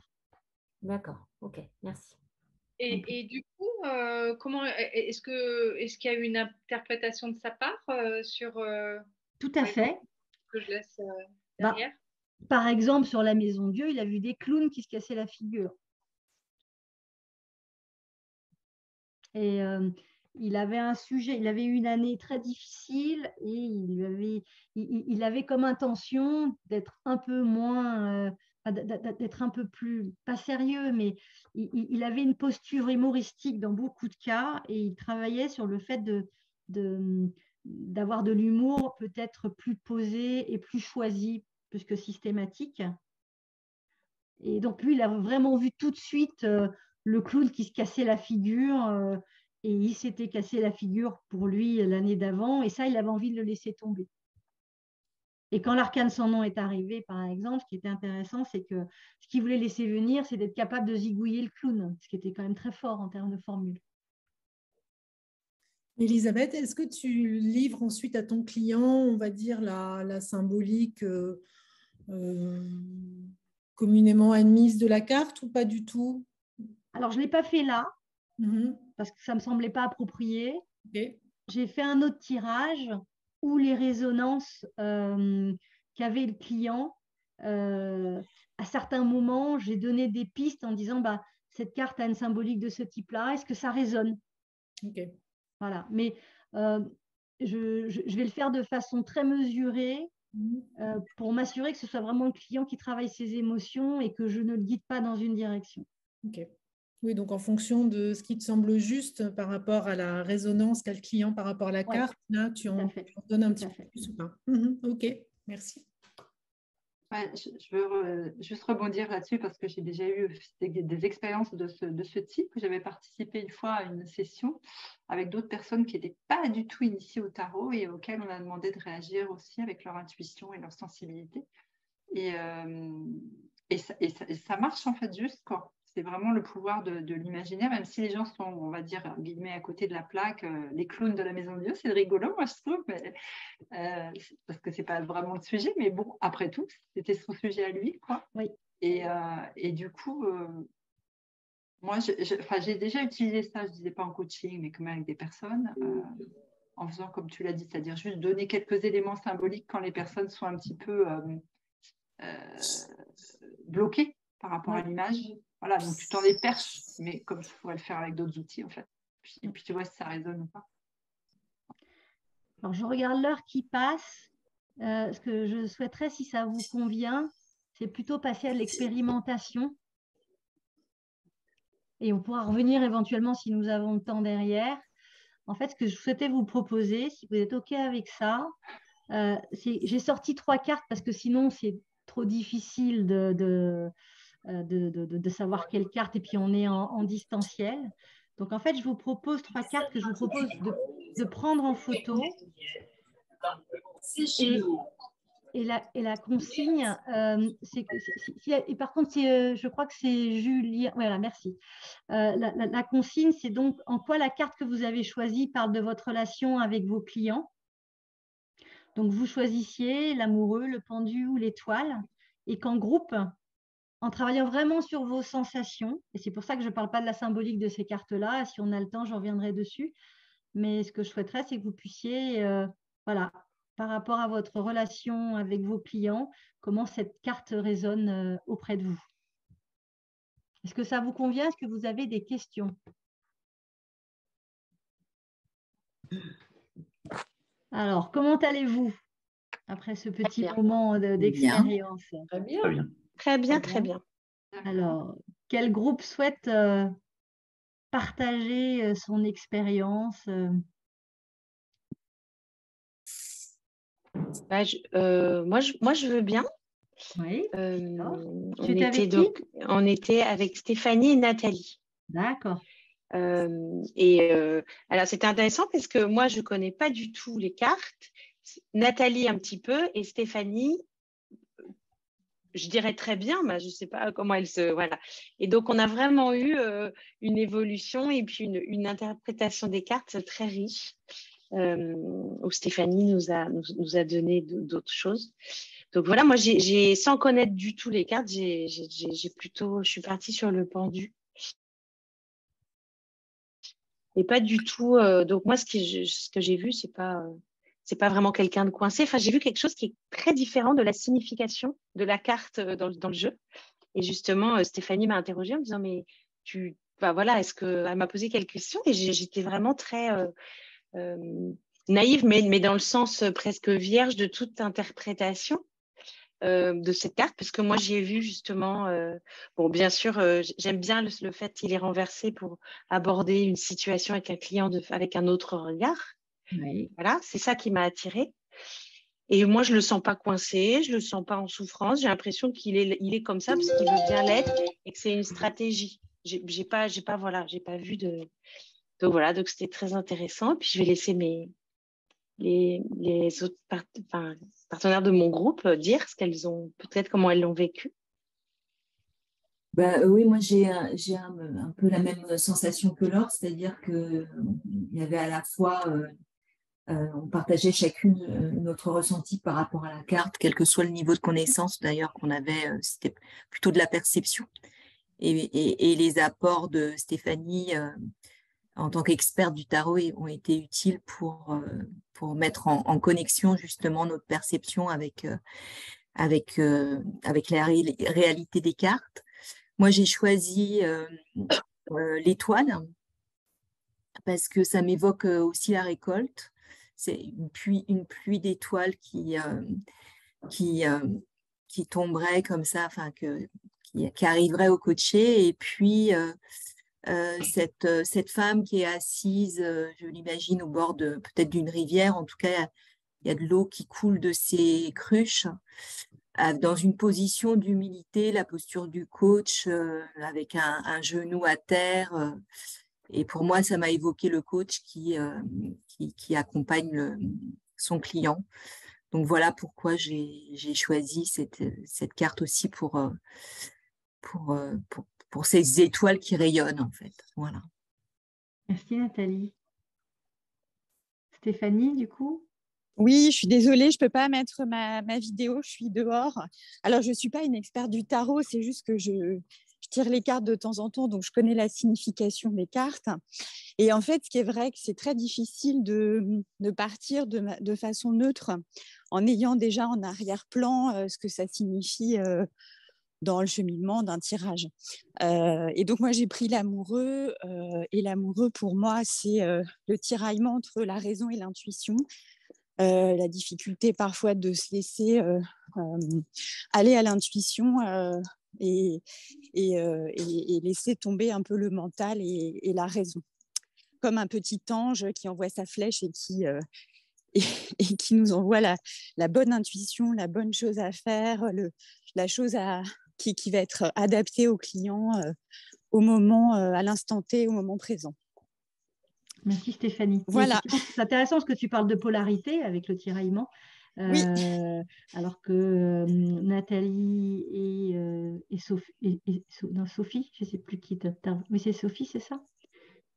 D'accord, ok, merci. Et du coup, comment est-ce qu'il y a eu une interprétation de sa part sur… Tout à fait. Que je laisse derrière. Par exemple, sur la Maison Dieu, il a vu des clowns qui se cassaient la figure. Et il avait un sujet, il avait eu une année très difficile et il avait comme intention d'être un peu moins, d'être un peu plus, pas sérieux, mais il avait une posture humoristique dans beaucoup de cas et il travaillait sur le fait d'avoir de l'humour peut-être plus posé et plus choisi, plus que systématique. Et donc lui, il a vraiment vu tout de suite le clown qui se cassait la figure et il s'était cassé la figure pour lui l'année d'avant et ça, il avait envie de le laisser tomber. Et quand l'arcane sans nom est arrivé, par exemple, ce qui était intéressant, c'est que ce qu'il voulait laisser venir, c'est d'être capable de zigouiller le clown, ce qui était quand même très fort en termes de formule. Elisabeth, est-ce que tu livres ensuite à ton client, on va dire, la symbolique communément admise de la carte ou pas du tout? Alors, je ne l'ai pas fait là, parce que ça ne me semblait pas approprié. Okay. J'ai fait un autre tirage où les résonances qu'avait le client, à certains moments, j'ai donné des pistes en disant cette carte a une symbolique de ce type-là, est-ce que ça résonne? Okay. Voilà, mais je vais le faire de façon très mesurée pour m'assurer que ce soit vraiment le client qui travaille ses émotions et que je ne le guide pas dans une direction. Ok. Oui, donc en fonction de ce qui te semble juste par rapport à la résonance qu'a le client par rapport à la carte, là, tu en donnes un petit peu plus ou pas. Ok, merci. Ouais, je veux juste rebondir là-dessus parce que j'ai déjà eu des expériences de ce type. J'avais participé une fois à une session avec d'autres personnes qui n'étaient pas du tout initiées au tarot et auxquelles on a demandé de réagir aussi avec leur intuition et leur sensibilité. Et ça marche en fait juste quand c'est vraiment le pouvoir de l'imaginaire, même si les gens sont, on va dire, guillemets, à côté de la plaque, les clowns de la Maison Dieu, c'est rigolo, moi je trouve, mais, parce que c'est pas vraiment le sujet, mais bon, après tout, c'était son sujet à lui, quoi. Oui. Et du coup, moi, j'ai déjà utilisé ça, je disais pas en coaching, mais quand même avec des personnes, en faisant comme tu l'as dit, c'est-à-dire juste donner quelques éléments symboliques quand les personnes sont un petit peu bloquées par rapport à l'image. Voilà, donc tu t'en déperches, mais comme je pourrais le faire avec d'autres outils, en fait. Et puis tu vois si ça résonne ou pas. Alors, je regarde l'heure qui passe. Ce que je souhaiterais, si ça vous convient, c'est plutôt passer à l'expérimentation. Et on pourra revenir éventuellement si nous avons le temps derrière. En fait, ce que je souhaitais vous proposer, si vous êtes OK avec ça, j'ai sorti 3 cartes parce que sinon, c'est trop difficile de savoir quelle carte et puis on est en distanciel. Donc, en fait, je vous propose 3 cartes que je vous propose de prendre en photo. Et la consigne, et par contre, je crois que c'est Julien. Voilà, merci. La consigne, c'est donc en quoi la carte que vous avez choisie parle de votre relation avec vos clients. Donc, vous choisissiez l'amoureux, le pendu ou l'étoile, et qu'en groupe, en travaillant vraiment sur vos sensations, et c'est pour ça que je ne parle pas de la symbolique de ces cartes-là, si on a le temps, j'en reviendrai dessus, mais ce que je souhaiterais, c'est que vous puissiez, voilà, par rapport à votre relation avec vos clients, comment cette carte résonne auprès de vous. Est-ce que ça vous convient? Est-ce que vous avez des questions? Alors, comment allez-vous après ce petit moment d'expérience? Très bien. Très bien. Très bien, très bien. Alors, quel groupe souhaite partager son expérience? Moi, je veux bien. Oui. On était avec Stéphanie et Nathalie. D'accord. Alors, c'était intéressant parce que moi, je ne connais pas du tout les cartes. Nathalie un petit peu et Stéphanie, je dirais très bien, mais je ne sais pas comment elle se… Voilà. Et donc, on a vraiment eu une évolution et puis une interprétation des cartes très riche où Stéphanie nous a donné d'autres choses. Donc, voilà, moi, sans connaître du tout les cartes, je suis partie sur le pendu. Et pas du tout… donc, moi, ce que j'ai vu, c'est pas vraiment quelqu'un de coincé. Enfin, j'ai vu quelque chose qui est très différent de la signification de la carte dans le jeu. Et justement, Stéphanie m'a interrogée en me disant, mais voilà, elle m'a posé quelques questions et j'étais vraiment très naïve, mais dans le sens presque vierge de toute interprétation de cette carte, parce que moi, j'ai vu justement, bon, bien sûr, j'aime bien le fait qu'il est renversé pour aborder une situation avec un client avec un autre regard. Oui. Voilà, c'est ça qui m'a attirée. Et moi, je ne le sens pas coincé, je ne le sens pas en souffrance. J'ai l'impression qu'il est comme ça parce qu'il veut bien l'être et que c'est une stratégie. J'ai pas vu de… Donc voilà, donc c'était très intéressant. Puis je vais laisser les autres partenaires de mon groupe dire peut-être comment elles l'ont vécu. Oui, moi j'ai un peu la même sensation que Laure, c'est-à-dire qu'il y avait à la fois… on partageait chacune notre ressenti par rapport à la carte, quel que soit le niveau de connaissance d'ailleurs qu'on avait, c'était plutôt de la perception. Et les apports de Stéphanie en tant qu'experte du tarot ont été utiles pour mettre en connexion justement notre perception avec la réalité des cartes. Moi, j'ai choisi l'étoile parce que ça m'évoque aussi la récolte. C'est une pluie d'étoiles qui tomberait comme ça, qui arriverait au cocher. Et puis, cette femme qui est assise, je l'imagine, au bord peut-être d'une rivière. En tout cas, il y a de l'eau qui coule de ses cruches, dans une position d'humilité, la posture du coach, avec un genou à terre. Et pour moi, ça m'a évoqué le coach qui accompagne son client. Donc voilà pourquoi j'ai choisi cette carte aussi pour ces étoiles qui rayonnent en fait. Voilà. Merci Nathalie. Stéphanie, du coup? Oui, je suis désolée, je ne peux pas mettre ma vidéo, je suis dehors. Alors, je ne suis pas une experte du tarot, c'est juste que je tire les cartes de temps en temps, donc je connais la signification des cartes. Et en fait, ce qui est vrai, que c'est très difficile de partir de façon neutre en ayant déjà en arrière-plan ce que ça signifie dans le cheminement d'un tirage. Et donc, moi, j'ai pris l'amoureux. Et l'amoureux, pour moi, c'est le tiraillement entre la raison et l'intuition. La difficulté parfois de se laisser aller à l'intuition et laisser tomber un peu le mental et la raison. Comme un petit ange qui envoie sa flèche et qui nous envoie la bonne intuition, la bonne chose à faire, la chose qui va être adaptée au client au moment, à l'instant T, au moment présent. Merci Stéphanie. Voilà. C'est intéressant parce que tu parles de polarité avec le tiraillement. Oui. Alors que Nathalie et Sophie, je ne sais plus qui mais c'est Sophie, c'est ça?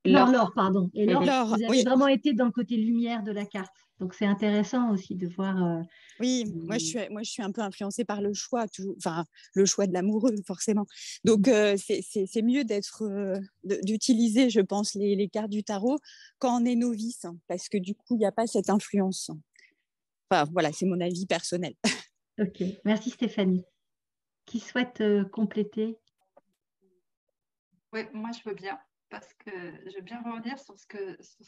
Non, Laure, pardon. Et Laure, vous avez vraiment été dans le côté lumière de la carte. Donc, c'est intéressant aussi de voir… Oui, moi je suis un peu influencée par le choix, enfin le choix de l'amoureux forcément. Donc c'est mieux d'utiliser, je pense, les cartes du tarot quand on est novice, hein, parce que du coup il n'y a pas cette influence. Enfin voilà, c'est mon avis personnel. Ok, merci Stéphanie. Qui souhaite compléter? Oui, moi je veux bien, parce que je veux bien revenir sur ce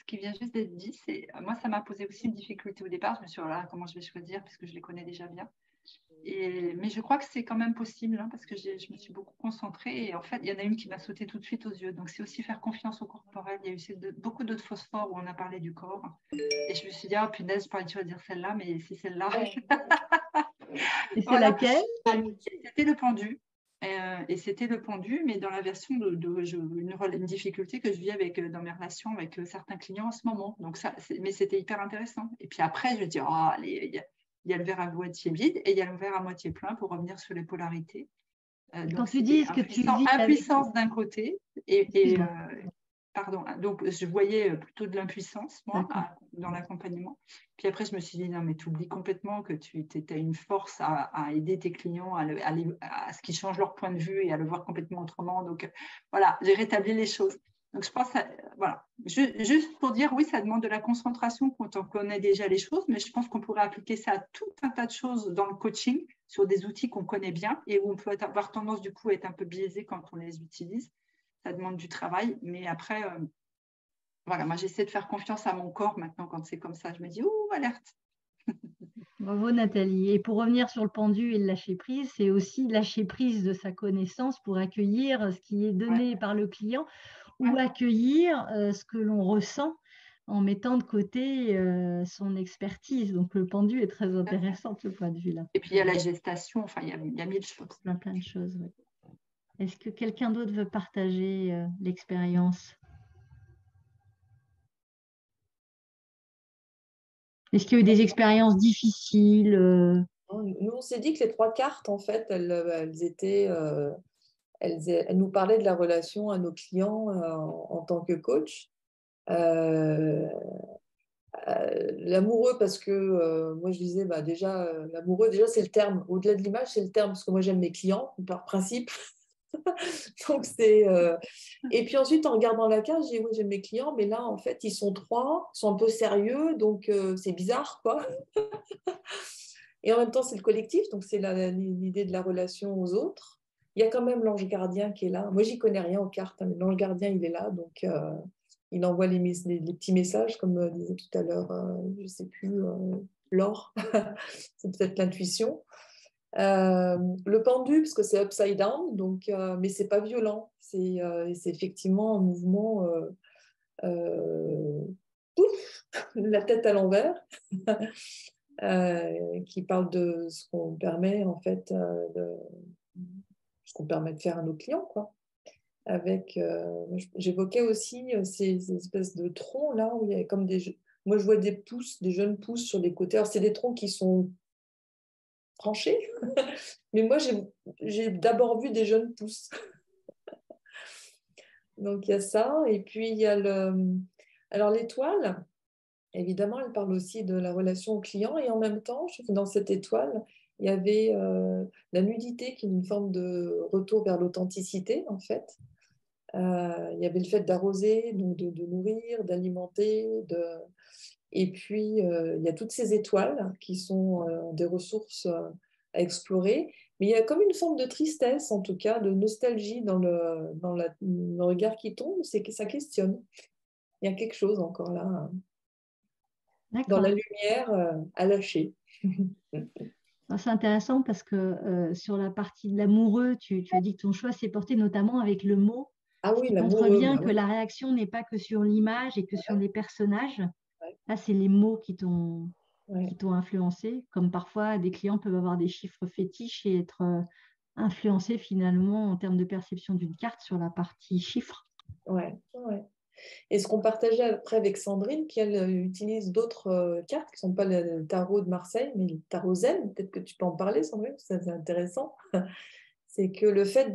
qui vient juste d'être dit. Moi, ça m'a posé aussi une difficulté au départ. Je me suis dit, voilà, comment je vais choisir, puisque je les connais déjà bien. Mais je crois que c'est quand même possible, hein, parce que je me suis beaucoup concentrée. Et en fait, il y en a une qui m'a sauté tout de suite aux yeux. Donc, c'est aussi faire confiance au corporel. Il y a eu beaucoup d'autres phosphores où on a parlé du corps. Et je me suis dit, ah, punaise, je parlais de choisir celle-là, mais c'est celle-là. Et c'est laquelle? C'était le pendu. Et c'était le pendu, mais dans la version une difficulté que je vis dans mes relations avec certains clients en ce moment. Donc mais c'était hyper intéressant. Et puis après, je me dis, oh, il y a le verre à moitié vide et il y a le verre à moitié plein pour revenir sur les polarités. Quand tu dis ce que tu vis impuissance d'un côté pardon, donc je voyais plutôt de l'impuissance, moi, dans l'accompagnement. Puis après, je me suis dit, non, mais tu oublies complètement que tu as une force à aider tes clients à ce qu'ils changent leur point de vue et à le voir complètement autrement. Donc, voilà, j'ai rétabli les choses. Donc, je pense, voilà, juste pour dire, oui, ça demande de la concentration quand on connaît déjà les choses, mais je pense qu'on pourrait appliquer ça à tout un tas de choses dans le coaching, sur des outils qu'on connaît bien et où on peut avoir tendance, du coup, à être un peu biaisé quand on les utilise. Ça demande du travail, mais après, voilà, moi j'essaie de faire confiance à mon corps maintenant quand c'est comme ça. Je me dis, ouh, alerte. Bravo Nathalie. Et pour revenir sur le pendu et le lâcher prise, c'est aussi lâcher prise de sa connaissance pour accueillir ce qui est donné par le client ou accueillir ce que l'on ressent en mettant de côté son expertise. Donc le pendu est très intéressant de ce point de vue-là. Et puis il y a la gestation, enfin il y a mille choses. Plein de choses, oui. Est-ce que quelqu'un d'autre veut partager l'expérience? Est-ce qu'il y a eu des expériences difficiles? Nous, on s'est dit que les 3 cartes, en fait, elles nous parlaient de la relation à nos clients en tant que coach. L'amoureux, parce que moi, je disais, déjà, l'amoureux, déjà, c'est le terme. Au-delà de l'image, c'est le terme, parce que moi, j'aime mes clients, par principe. Donc et puis ensuite, en regardant la carte, j'ai dit, oui, j'aime mes clients, mais là, en fait, ils sont 3, ils sont un peu sérieux, donc c'est bizarre, quoi. Et en même temps, c'est le collectif, donc c'est l'idée de la relation aux autres. Il y a quand même l'ange gardien qui est là. Moi, j'y connais rien aux cartes, mais l'ange gardien, il est là, donc il envoie les petits messages, comme disait tout à l'heure, je ne sais plus, Laure, c'est peut-être l'intuition. Le pendu, parce que c'est upside down, donc, mais c'est pas violent, c'est effectivement un mouvement la tête à l'envers qui parle de ce qu'on permet en fait ce qu'on permet de faire à nos clients, quoi. Avec j'évoquais aussi ces espèces de troncs là où il y a comme moi je vois des pousses, des jeunes pousses sur les côtés. Alors c'est des troncs qui sont tranchés, mais moi j'ai d'abord vu des jeunes pousses. Donc il y a ça, et puis il y a alors l'étoile, évidemment, elle parle aussi de la relation au client, et en même temps, je trouve que dans cette étoile, il y avait la nudité qui est une forme de retour vers l'authenticité, en fait. Il y avait le fait d'arroser, donc de nourrir, d'alimenter, et puis il y a toutes ces étoiles qui sont des ressources à explorer, mais il y a comme une forme de tristesse, en tout cas, de nostalgie dans le regard qui tombe, c'est que ça questionne. Il y a quelque chose encore là, dans la lumière à lâcher. C'est intéressant parce que sur la partie de l'amoureux, tu as dit que ton choix s'est porté notamment avec le mot. Ah oui, qui montre bien que la réaction n'est pas que sur l'image et que sur les personnages. Là, c'est les mots qui t'ont influencé, comme parfois des clients peuvent avoir des chiffres fétiches et être influencés finalement en termes de perception d'une carte sur la partie chiffres. Ouais. Et ce qu'on partageait après avec Sandrine, qui elle utilise d'autres cartes qui ne sont pas le tarot de Marseille, mais le tarot zen, peut-être que tu peux en parler, Sandrine, c'est intéressant. C'est que le fait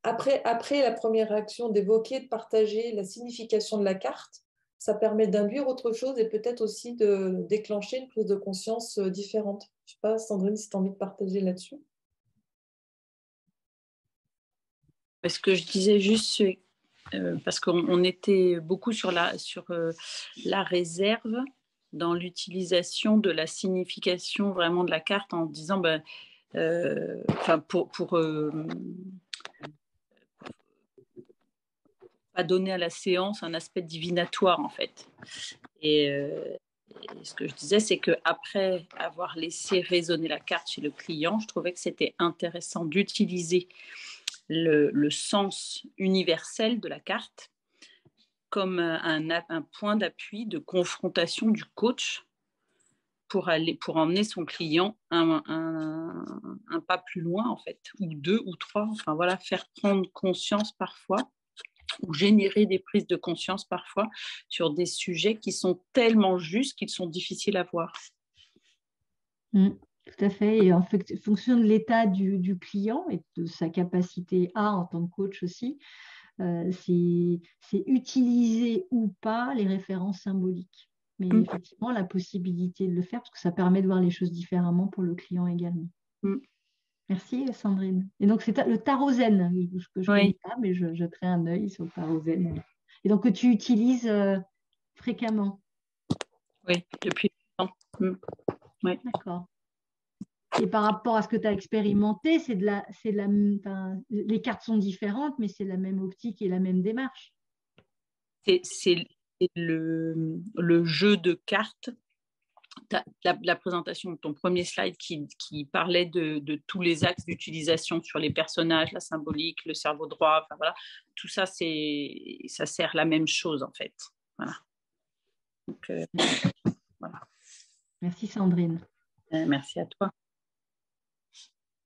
après la première réaction, d'évoquer, de partager la signification de la carte, ça permet d'induire autre chose et peut-être aussi de déclencher une prise de conscience différente. Je ne sais pas, Sandrine, si tu as envie de partager là-dessus. Ce que je disais juste, parce qu'on était beaucoup sur la réserve dans l'utilisation de la signification vraiment de la carte en disant, pour pas donner à la séance un aspect divinatoire en fait. Et ce que je disais, c'est qu'après avoir laissé résonner la carte chez le client, je trouvais que c'était intéressant d'utiliser le sens universel de la carte comme un point d'appui de confrontation du coach pour emmener son client un pas plus loin en fait, ou deux ou trois, enfin voilà, faire prendre conscience parfois ou générer des prises de conscience parfois sur des sujets qui sont tellement justes qu'ils sont difficiles à voir. Tout à fait. Et en fonction de l'état du client et de sa capacité en tant que coach aussi, c'est utiliser ou pas les références symboliques. Mais effectivement, la possibilité de le faire, parce que ça permet de voir les choses différemment pour le client également. Merci Sandrine. Et donc c'est le tarot zen, que je ne connais pas, mais je jetterai un œil sur le tarot zen. Et donc que tu utilises fréquemment. Oui, depuis longtemps. Oui. D'accord. Et par rapport à ce que tu as expérimenté, les cartes sont différentes, mais c'est la même optique et la même démarche. C'est le jeu de cartes. La présentation de ton premier slide qui parlait de tous les axes d'utilisation sur les personnages, la symbolique, le cerveau droit, enfin, voilà, tout ça, ça sert la même chose en fait. Voilà. Donc, voilà. Merci Sandrine. Merci à toi.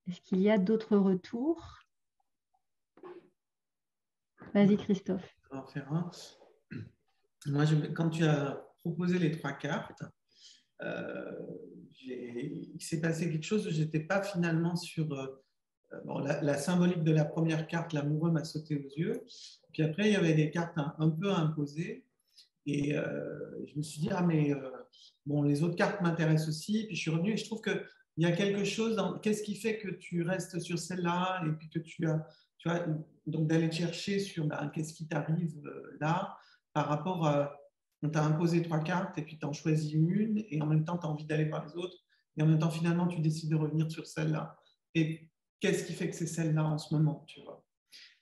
Est-ce qu'il y a d'autres retours? Vas-y Christophe. Je vais en faire un. Moi, quand tu as proposé les 3 cartes, il s'est passé quelque chose où je n'étais pas finalement sur la symbolique de la première carte, l'amoureux m'a sauté aux yeux. Puis après, il y avait des cartes un peu imposées. Et je me suis dit, les autres cartes m'intéressent aussi. Puis je suis revenu et je trouve qu'il y a quelque chose qu'est-ce qui fait que tu restes sur celle-là et puis que tu vois, donc d'aller chercher sur qu'est-ce qui t'arrive là par rapport à. On t'a imposé 3 cartes et puis tu en choisis une et en même temps tu as envie d'aller voir les autres et en même temps finalement tu décides de revenir sur celle-là. Et qu'est-ce qui fait que c'est celle-là en ce moment, tu vois?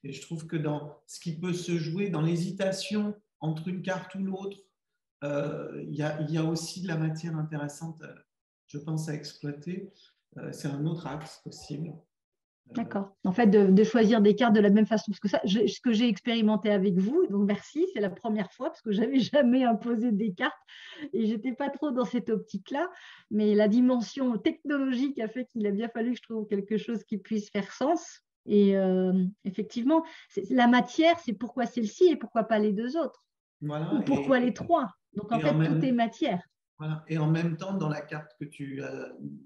Et je trouve que dans ce qui peut se jouer dans l'hésitation entre une carte ou l'autre, il y a aussi de la matière intéressante, je pense, à exploiter. C'est un autre axe possible. D'accord. En fait, de choisir des cartes de la même façon. Parce que ce que j'ai expérimenté avec vous, donc merci, c'est la première fois, parce que je n'avais jamais imposé des cartes et je n'étais pas trop dans cette optique-là. Mais la dimension technologique a fait qu'il a bien fallu que je trouve quelque chose qui puisse faire sens. Et effectivement, la matière, c'est pourquoi celle-ci et pourquoi pas les 2 autres. Voilà, ou pourquoi les 3. Donc en fait, tout est matière. Voilà. Et en même temps, dans la carte que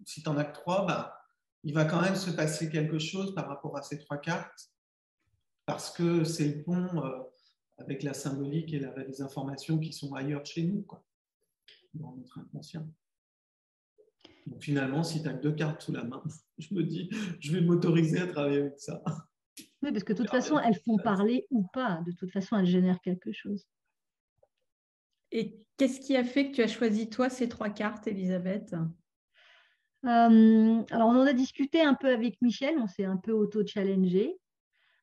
si tu en as que 3, il va quand même se passer quelque chose par rapport à ces 3 cartes, parce que c'est le pont avec la symbolique et les informations qui sont ailleurs chez nous, quoi, dans notre inconscient. Donc finalement, si tu as que 2 cartes sous la main, je me dis, je vais m'autoriser à travailler avec ça. Oui, parce que de toute façon, elles font parler ou pas. De toute façon, elles génèrent quelque chose. Et qu'est-ce qui a fait que tu as choisi, toi, ces 3 cartes, Elisabeth? Alors, on en a discuté un peu avec Michel, on s'est un peu auto-challengé.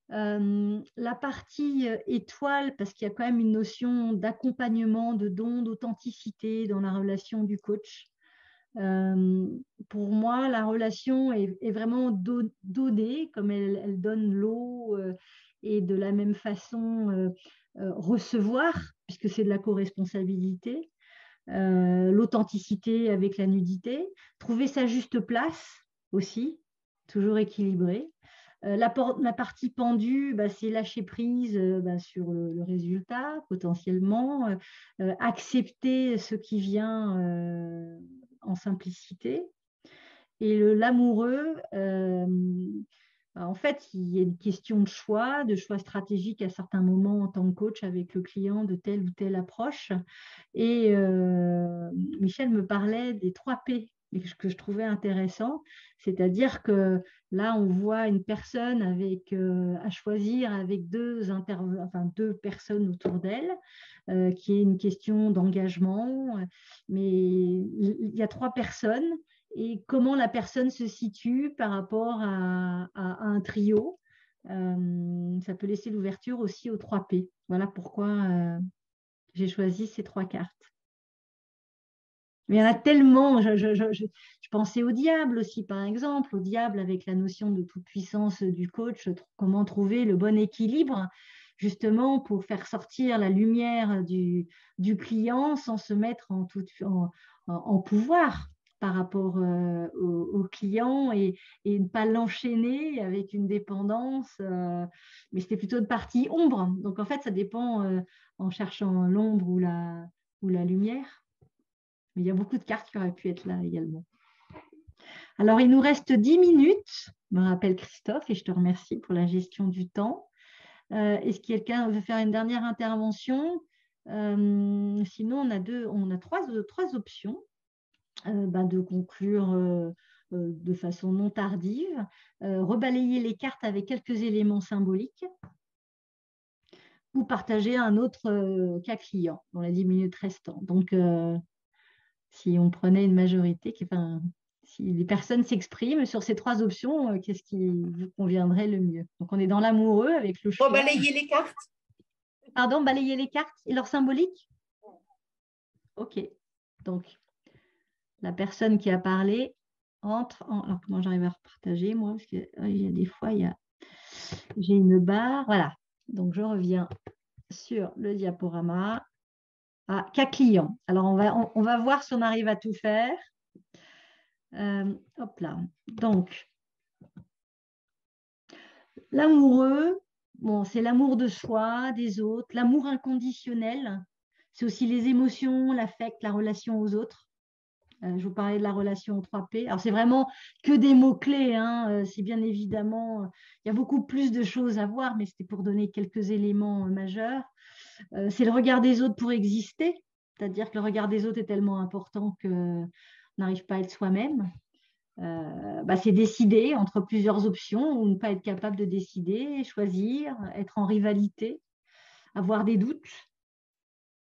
La partie étoile, parce qu'il y a quand même une notion d'accompagnement, de don, d'authenticité dans la relation du coach. Pour moi, la relation est vraiment donnée, comme elle donne l'eau et de la même façon recevoir, puisque c'est de la co-responsabilité. L'authenticité avec la nudité, trouver sa juste place aussi, toujours équilibré. La partie pendue, c'est lâcher prise sur le résultat potentiellement, accepter ce qui vient en simplicité. Et l'amoureux, En fait, il y a une question de choix stratégiques à certains moments en tant que coach avec le client de telle ou telle approche. Et Michel me parlait des 3 P que je trouvais intéressant, c'est-à-dire que là, on voit une personne à choisir avec deux personnes autour d'elle, qui est une question d'engagement, mais il y a 3 personnes et comment la personne se situe par rapport à un trio. Ça peut laisser l'ouverture aussi aux 3 P. Voilà pourquoi j'ai choisi ces 3 cartes. Mais il y en a tellement. Je pensais au diable aussi, par exemple, au diable avec la notion de toute puissance du coach, comment trouver le bon équilibre, justement, pour faire sortir la lumière du client sans se mettre en pouvoir par rapport au client et ne pas l'enchaîner avec une dépendance. Mais c'était plutôt de partie ombre. Donc, en fait, ça dépend en cherchant l'ombre ou la lumière. Mais il y a beaucoup de cartes qui auraient pu être là également. Alors, il nous reste 10 minutes, me rappelle Christophe, et je te remercie pour la gestion du temps. Est-ce que quelqu'un veut faire une dernière intervention? Sinon, on a trois options de conclure de façon non tardive. Rebalayer les cartes avec quelques éléments symboliques ou partager un autre cas client dans les 10 minutes restantes. Donc, si on prenait une majorité, si les personnes s'expriment sur ces 3 options, qu'est-ce qui vous conviendrait le mieux? Donc, on est dans l'amoureux avec le choix. Balayer les cartes. Pardon, balayer les cartes et leur symbolique? Ok. Donc, la personne qui a parlé entre en... Alors, comment j'arrive à repartager, moi? Parce qu'il y a des fois, j'ai une barre. Voilà. Donc, je reviens sur le diaporama. Cas client. Alors, on va voir si on arrive à tout faire. Hop là. Donc, l'amoureux, bon, c'est l'amour de soi, des autres, l'amour inconditionnel. C'est aussi les émotions, l'affect, la relation aux autres. Je vous parlais de la relation aux 3 P. Alors, c'est vraiment que des mots-clés. Hein. C'est bien évidemment, il y a beaucoup plus de choses à voir, mais c'était pour donner quelques éléments majeurs. C'est le regard des autres pour exister, c'est-à-dire que le regard des autres est tellement important qu'on n'arrive pas à être soi-même. C'est décider entre plusieurs options ou ne pas être capable de décider, choisir, être en rivalité, avoir des doutes.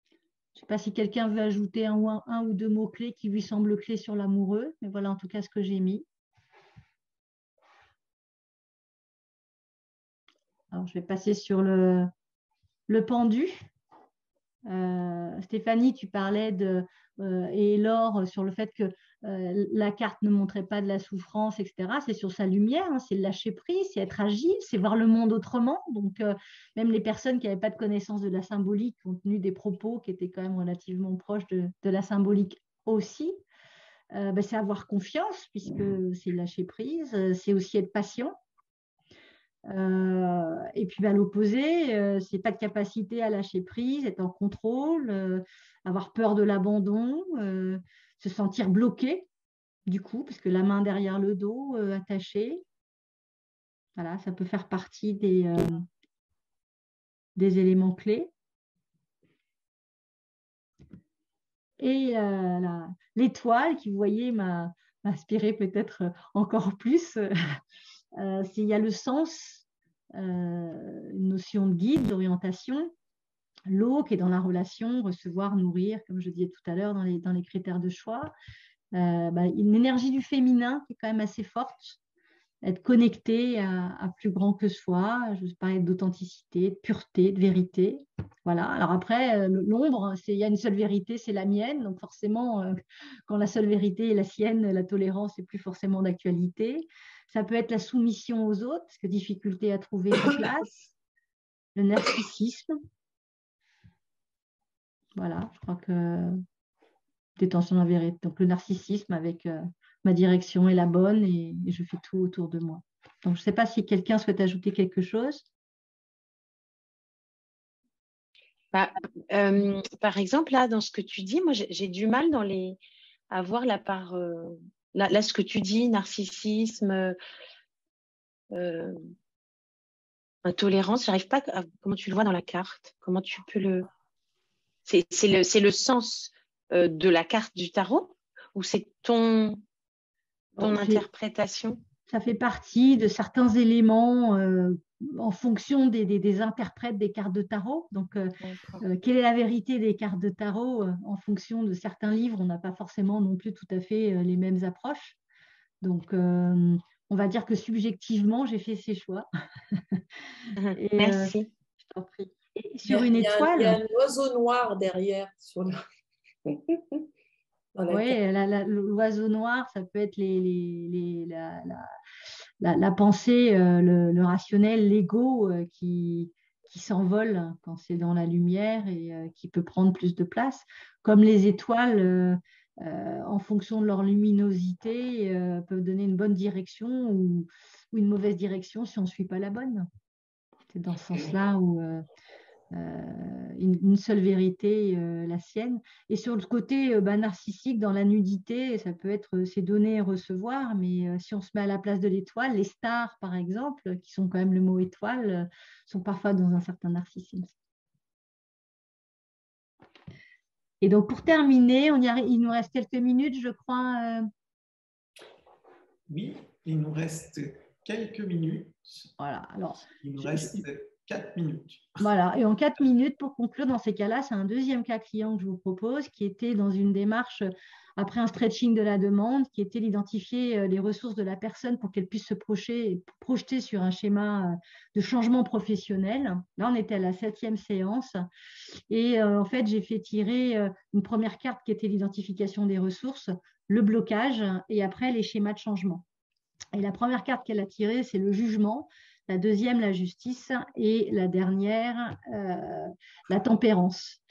Je ne sais pas si quelqu'un veut ajouter un ou 2 mots-clés qui lui semblent clés sur l'amoureux, mais voilà en tout cas ce que j'ai mis. Alors, je vais passer sur le pendu. Stéphanie, tu parlais et Laure sur le fait que la carte ne montrait pas de la souffrance, etc. C'est sur sa lumière, hein, c'est le lâcher prise, c'est être agile, c'est voir le monde autrement. Donc, même les personnes qui n'avaient pas de connaissance de la symbolique ont tenu des propos qui étaient quand même relativement proches de la symbolique aussi. C'est avoir confiance, puisque c'est lâcher prise, c'est aussi être patient. Et puis l'opposé, c'est pas de capacité à lâcher prise, être en contrôle, avoir peur de l'abandon, se sentir bloqué du coup, parce que la main derrière le dos, attachée. Voilà, ça peut faire partie des éléments clés. Et l'étoile qui, vous voyez, m'a inspiré peut-être encore plus. Il y a le sens, une notion de guide, d'orientation, l'eau qui est dans la relation, recevoir, nourrir, comme je disais tout à l'heure dans les critères de choix, une énergie du féminin qui est quand même assez forte, être connecté à plus grand que soi, je parlais d'authenticité, de pureté, de vérité. Voilà. Alors après, l'ombre, il y a une seule vérité, c'est la mienne, donc forcément, quand la seule vérité est la sienne, la tolérance n'est plus forcément d'actualité. Ça peut être la soumission aux autres, parce que difficulté à trouver sa place, le narcissisme. Voilà, je crois que détention de la vérité. Donc le narcissisme avec ma direction est la bonne et je fais tout autour de moi. Donc je ne sais pas si quelqu'un souhaite ajouter quelque chose. Par exemple, là, dans ce que tu dis, moi j'ai du mal à voir la part, là, ce que tu dis, narcissisme, intolérance, j'arrive pas à comment tu le vois dans la carte. Comment tu peux le... C'est le sens de la carte du tarot ou c'est ton interprétation? Ça fait partie de certains éléments en fonction des interprètes des cartes de tarot. Donc, quelle est la vérité des cartes de tarot en fonction de certains livres? On n'a pas forcément non plus tout à fait les mêmes approches. Donc, on va dire que subjectivement, j'ai fait ces choix. Et, merci. Je t'en prie. Et sur une étoile. Il y a un oiseau noir derrière. Sur le... Oui, l'oiseau noir, ça peut être la pensée, le rationnel, l'ego qui s'envole quand c'est dans la lumière et qui peut prendre plus de place. Comme les étoiles, en fonction de leur luminosité, peuvent donner une bonne direction ou une mauvaise direction si on ne suit pas la bonne. C'est dans ce sens-là où une seule vérité, la sienne. Et sur le côté narcissique, dans la nudité, ça peut être c'est donner et recevoir, mais si on se met à la place de l'étoile, les stars, par exemple, qui sont quand même le mot étoile, sont parfois dans un certain narcissisme. Et donc, pour terminer, il nous reste quelques minutes, je crois. Oui, il nous reste quelques minutes. Voilà, alors. Il nous reste 4 minutes. Voilà, et en 4 minutes, pour conclure, dans ces cas-là, c'est un deuxième cas client que je vous propose, qui était dans une démarche, après un stretching de la demande, qui était d'identifier les ressources de la personne pour qu'elle puisse se projeter sur un schéma de changement professionnel. Là, on était à la 7e séance. Et en fait, j'ai fait tirer une première carte qui était l'identification des ressources, le blocage, et après, les schémas de changement. Et la première carte qu'elle a tirée, c'est le jugement. La deuxième, la justice, et la dernière, la tempérance.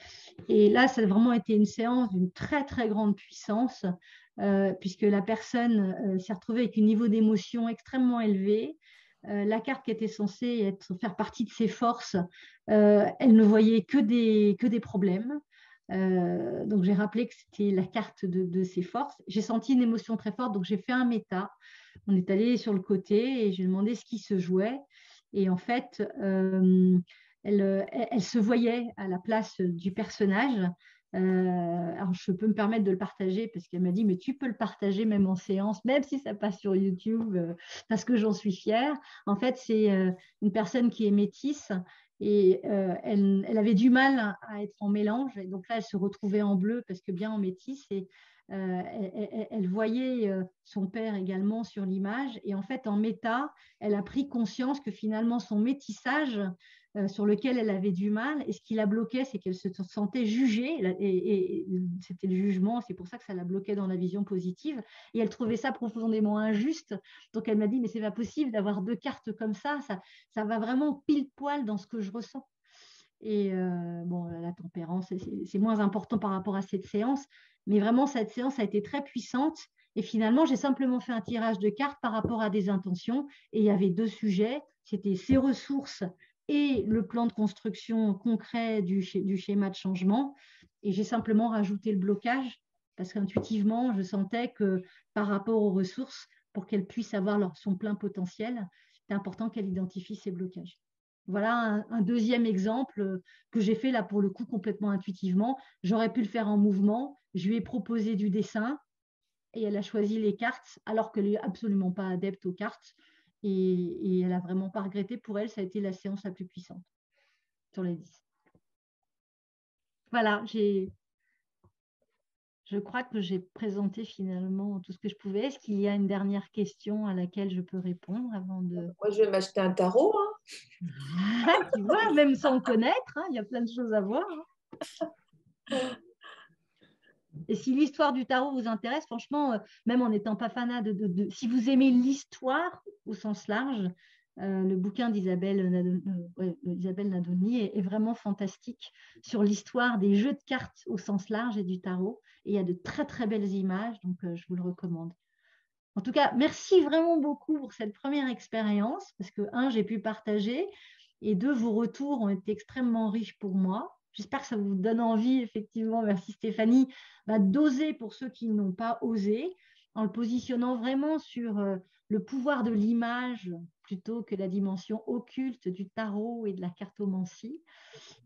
Et là, ça a vraiment été une séance d'une très, très grande puissance, puisque la personne s'est retrouvée avec un niveau d'émotion extrêmement élevé. La carte qui était censée faire partie de ses forces, elle ne voyait que des problèmes. Donc, j'ai rappelé que c'était la carte de ses forces. J'ai senti une émotion très forte, donc j'ai fait un méta. On est allé sur le côté et j'ai demandé ce qui se jouait. Et en fait, elle se voyait à la place du personnage. Alors, je peux me permettre de le partager parce qu'elle m'a dit, mais tu peux le partager même en séance, même si ça passe sur YouTube, parce que j'en suis fière. En fait, c'est une personne qui est métisse et elle avait du mal à être en mélange. Et donc là, elle se retrouvait en bleu parce que bien en métisse. Et elle voyait son père également sur l'image et en fait en méta, elle a pris conscience que finalement son métissage sur lequel elle avait du mal et ce qui la bloquait, c'est qu'elle se sentait jugée et c'était le jugement, c'est pour ça que ça la bloquait dans la vision positive et elle trouvait ça profondément injuste. Donc elle m'a dit mais c'est pas possible d'avoir 2 cartes comme ça va vraiment pile poil dans ce que je ressens. Et bon, la tempérance, c'est moins important par rapport à cette séance, mais vraiment, cette séance a été très puissante. Et finalement, j'ai simplement fait un tirage de cartes par rapport à des intentions. Et il y avait 2 sujets, c'était ses ressources et le plan de construction concret du schéma de changement. Et j'ai simplement rajouté le blocage, parce qu'intuitivement, je sentais que par rapport aux ressources, pour qu'elle puisse avoir son plein potentiel, c'est important qu'elle identifie ses blocages. Voilà un deuxième exemple que j'ai fait là pour le coup complètement intuitivement. J'aurais pu le faire en mouvement. Je lui ai proposé du dessin et elle a choisi les cartes alors qu'elle n'est absolument pas adepte aux cartes. Et elle n'a vraiment pas regretté. Pour elle, ça a été la séance la plus puissante sur les 10. Voilà, je crois que j'ai présenté finalement tout ce que je pouvais. Est-ce qu'il y a une dernière question à laquelle je peux répondre avant de... Moi, je vais m'acheter un tarot. Tu vois, même sans connaître, il y a plein de choses à voir. Et si l'histoire du tarot vous intéresse, franchement, même en n'étant pas fanat si vous aimez l'histoire au sens large, le bouquin d'Isabelle Nadoni est vraiment fantastique sur l'histoire des jeux de cartes au sens large et du tarot. Et il y a de très, très belles images, donc je vous le recommande. En tout cas, merci vraiment beaucoup pour cette première expérience, parce que, 1, j'ai pu partager, et 2, vos retours ont été extrêmement riches pour moi. J'espère que ça vous donne envie, effectivement, merci Stéphanie, d'oser pour ceux qui n'ont pas osé, en le positionnant vraiment sur le pouvoir de l'image plutôt que la dimension occulte du tarot et de la cartomancie,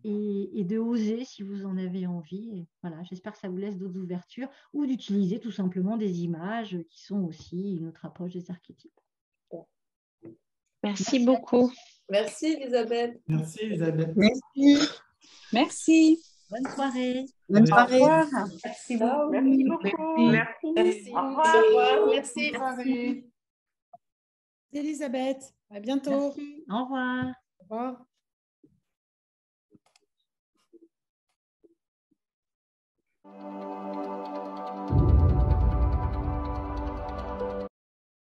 et de oser si vous en avez envie. Et voilà, j'espère que ça vous laisse d'autres ouvertures, ou d'utiliser tout simplement des images qui sont aussi une autre approche des archétypes. Merci beaucoup. Merci Elisabeth. Merci Elisabeth. Merci. Merci. Bonne soirée. Bonne soirée. Merci beaucoup. Merci. Au revoir. Merci. Elisabeth, à bientôt. Merci. Au revoir. Au revoir.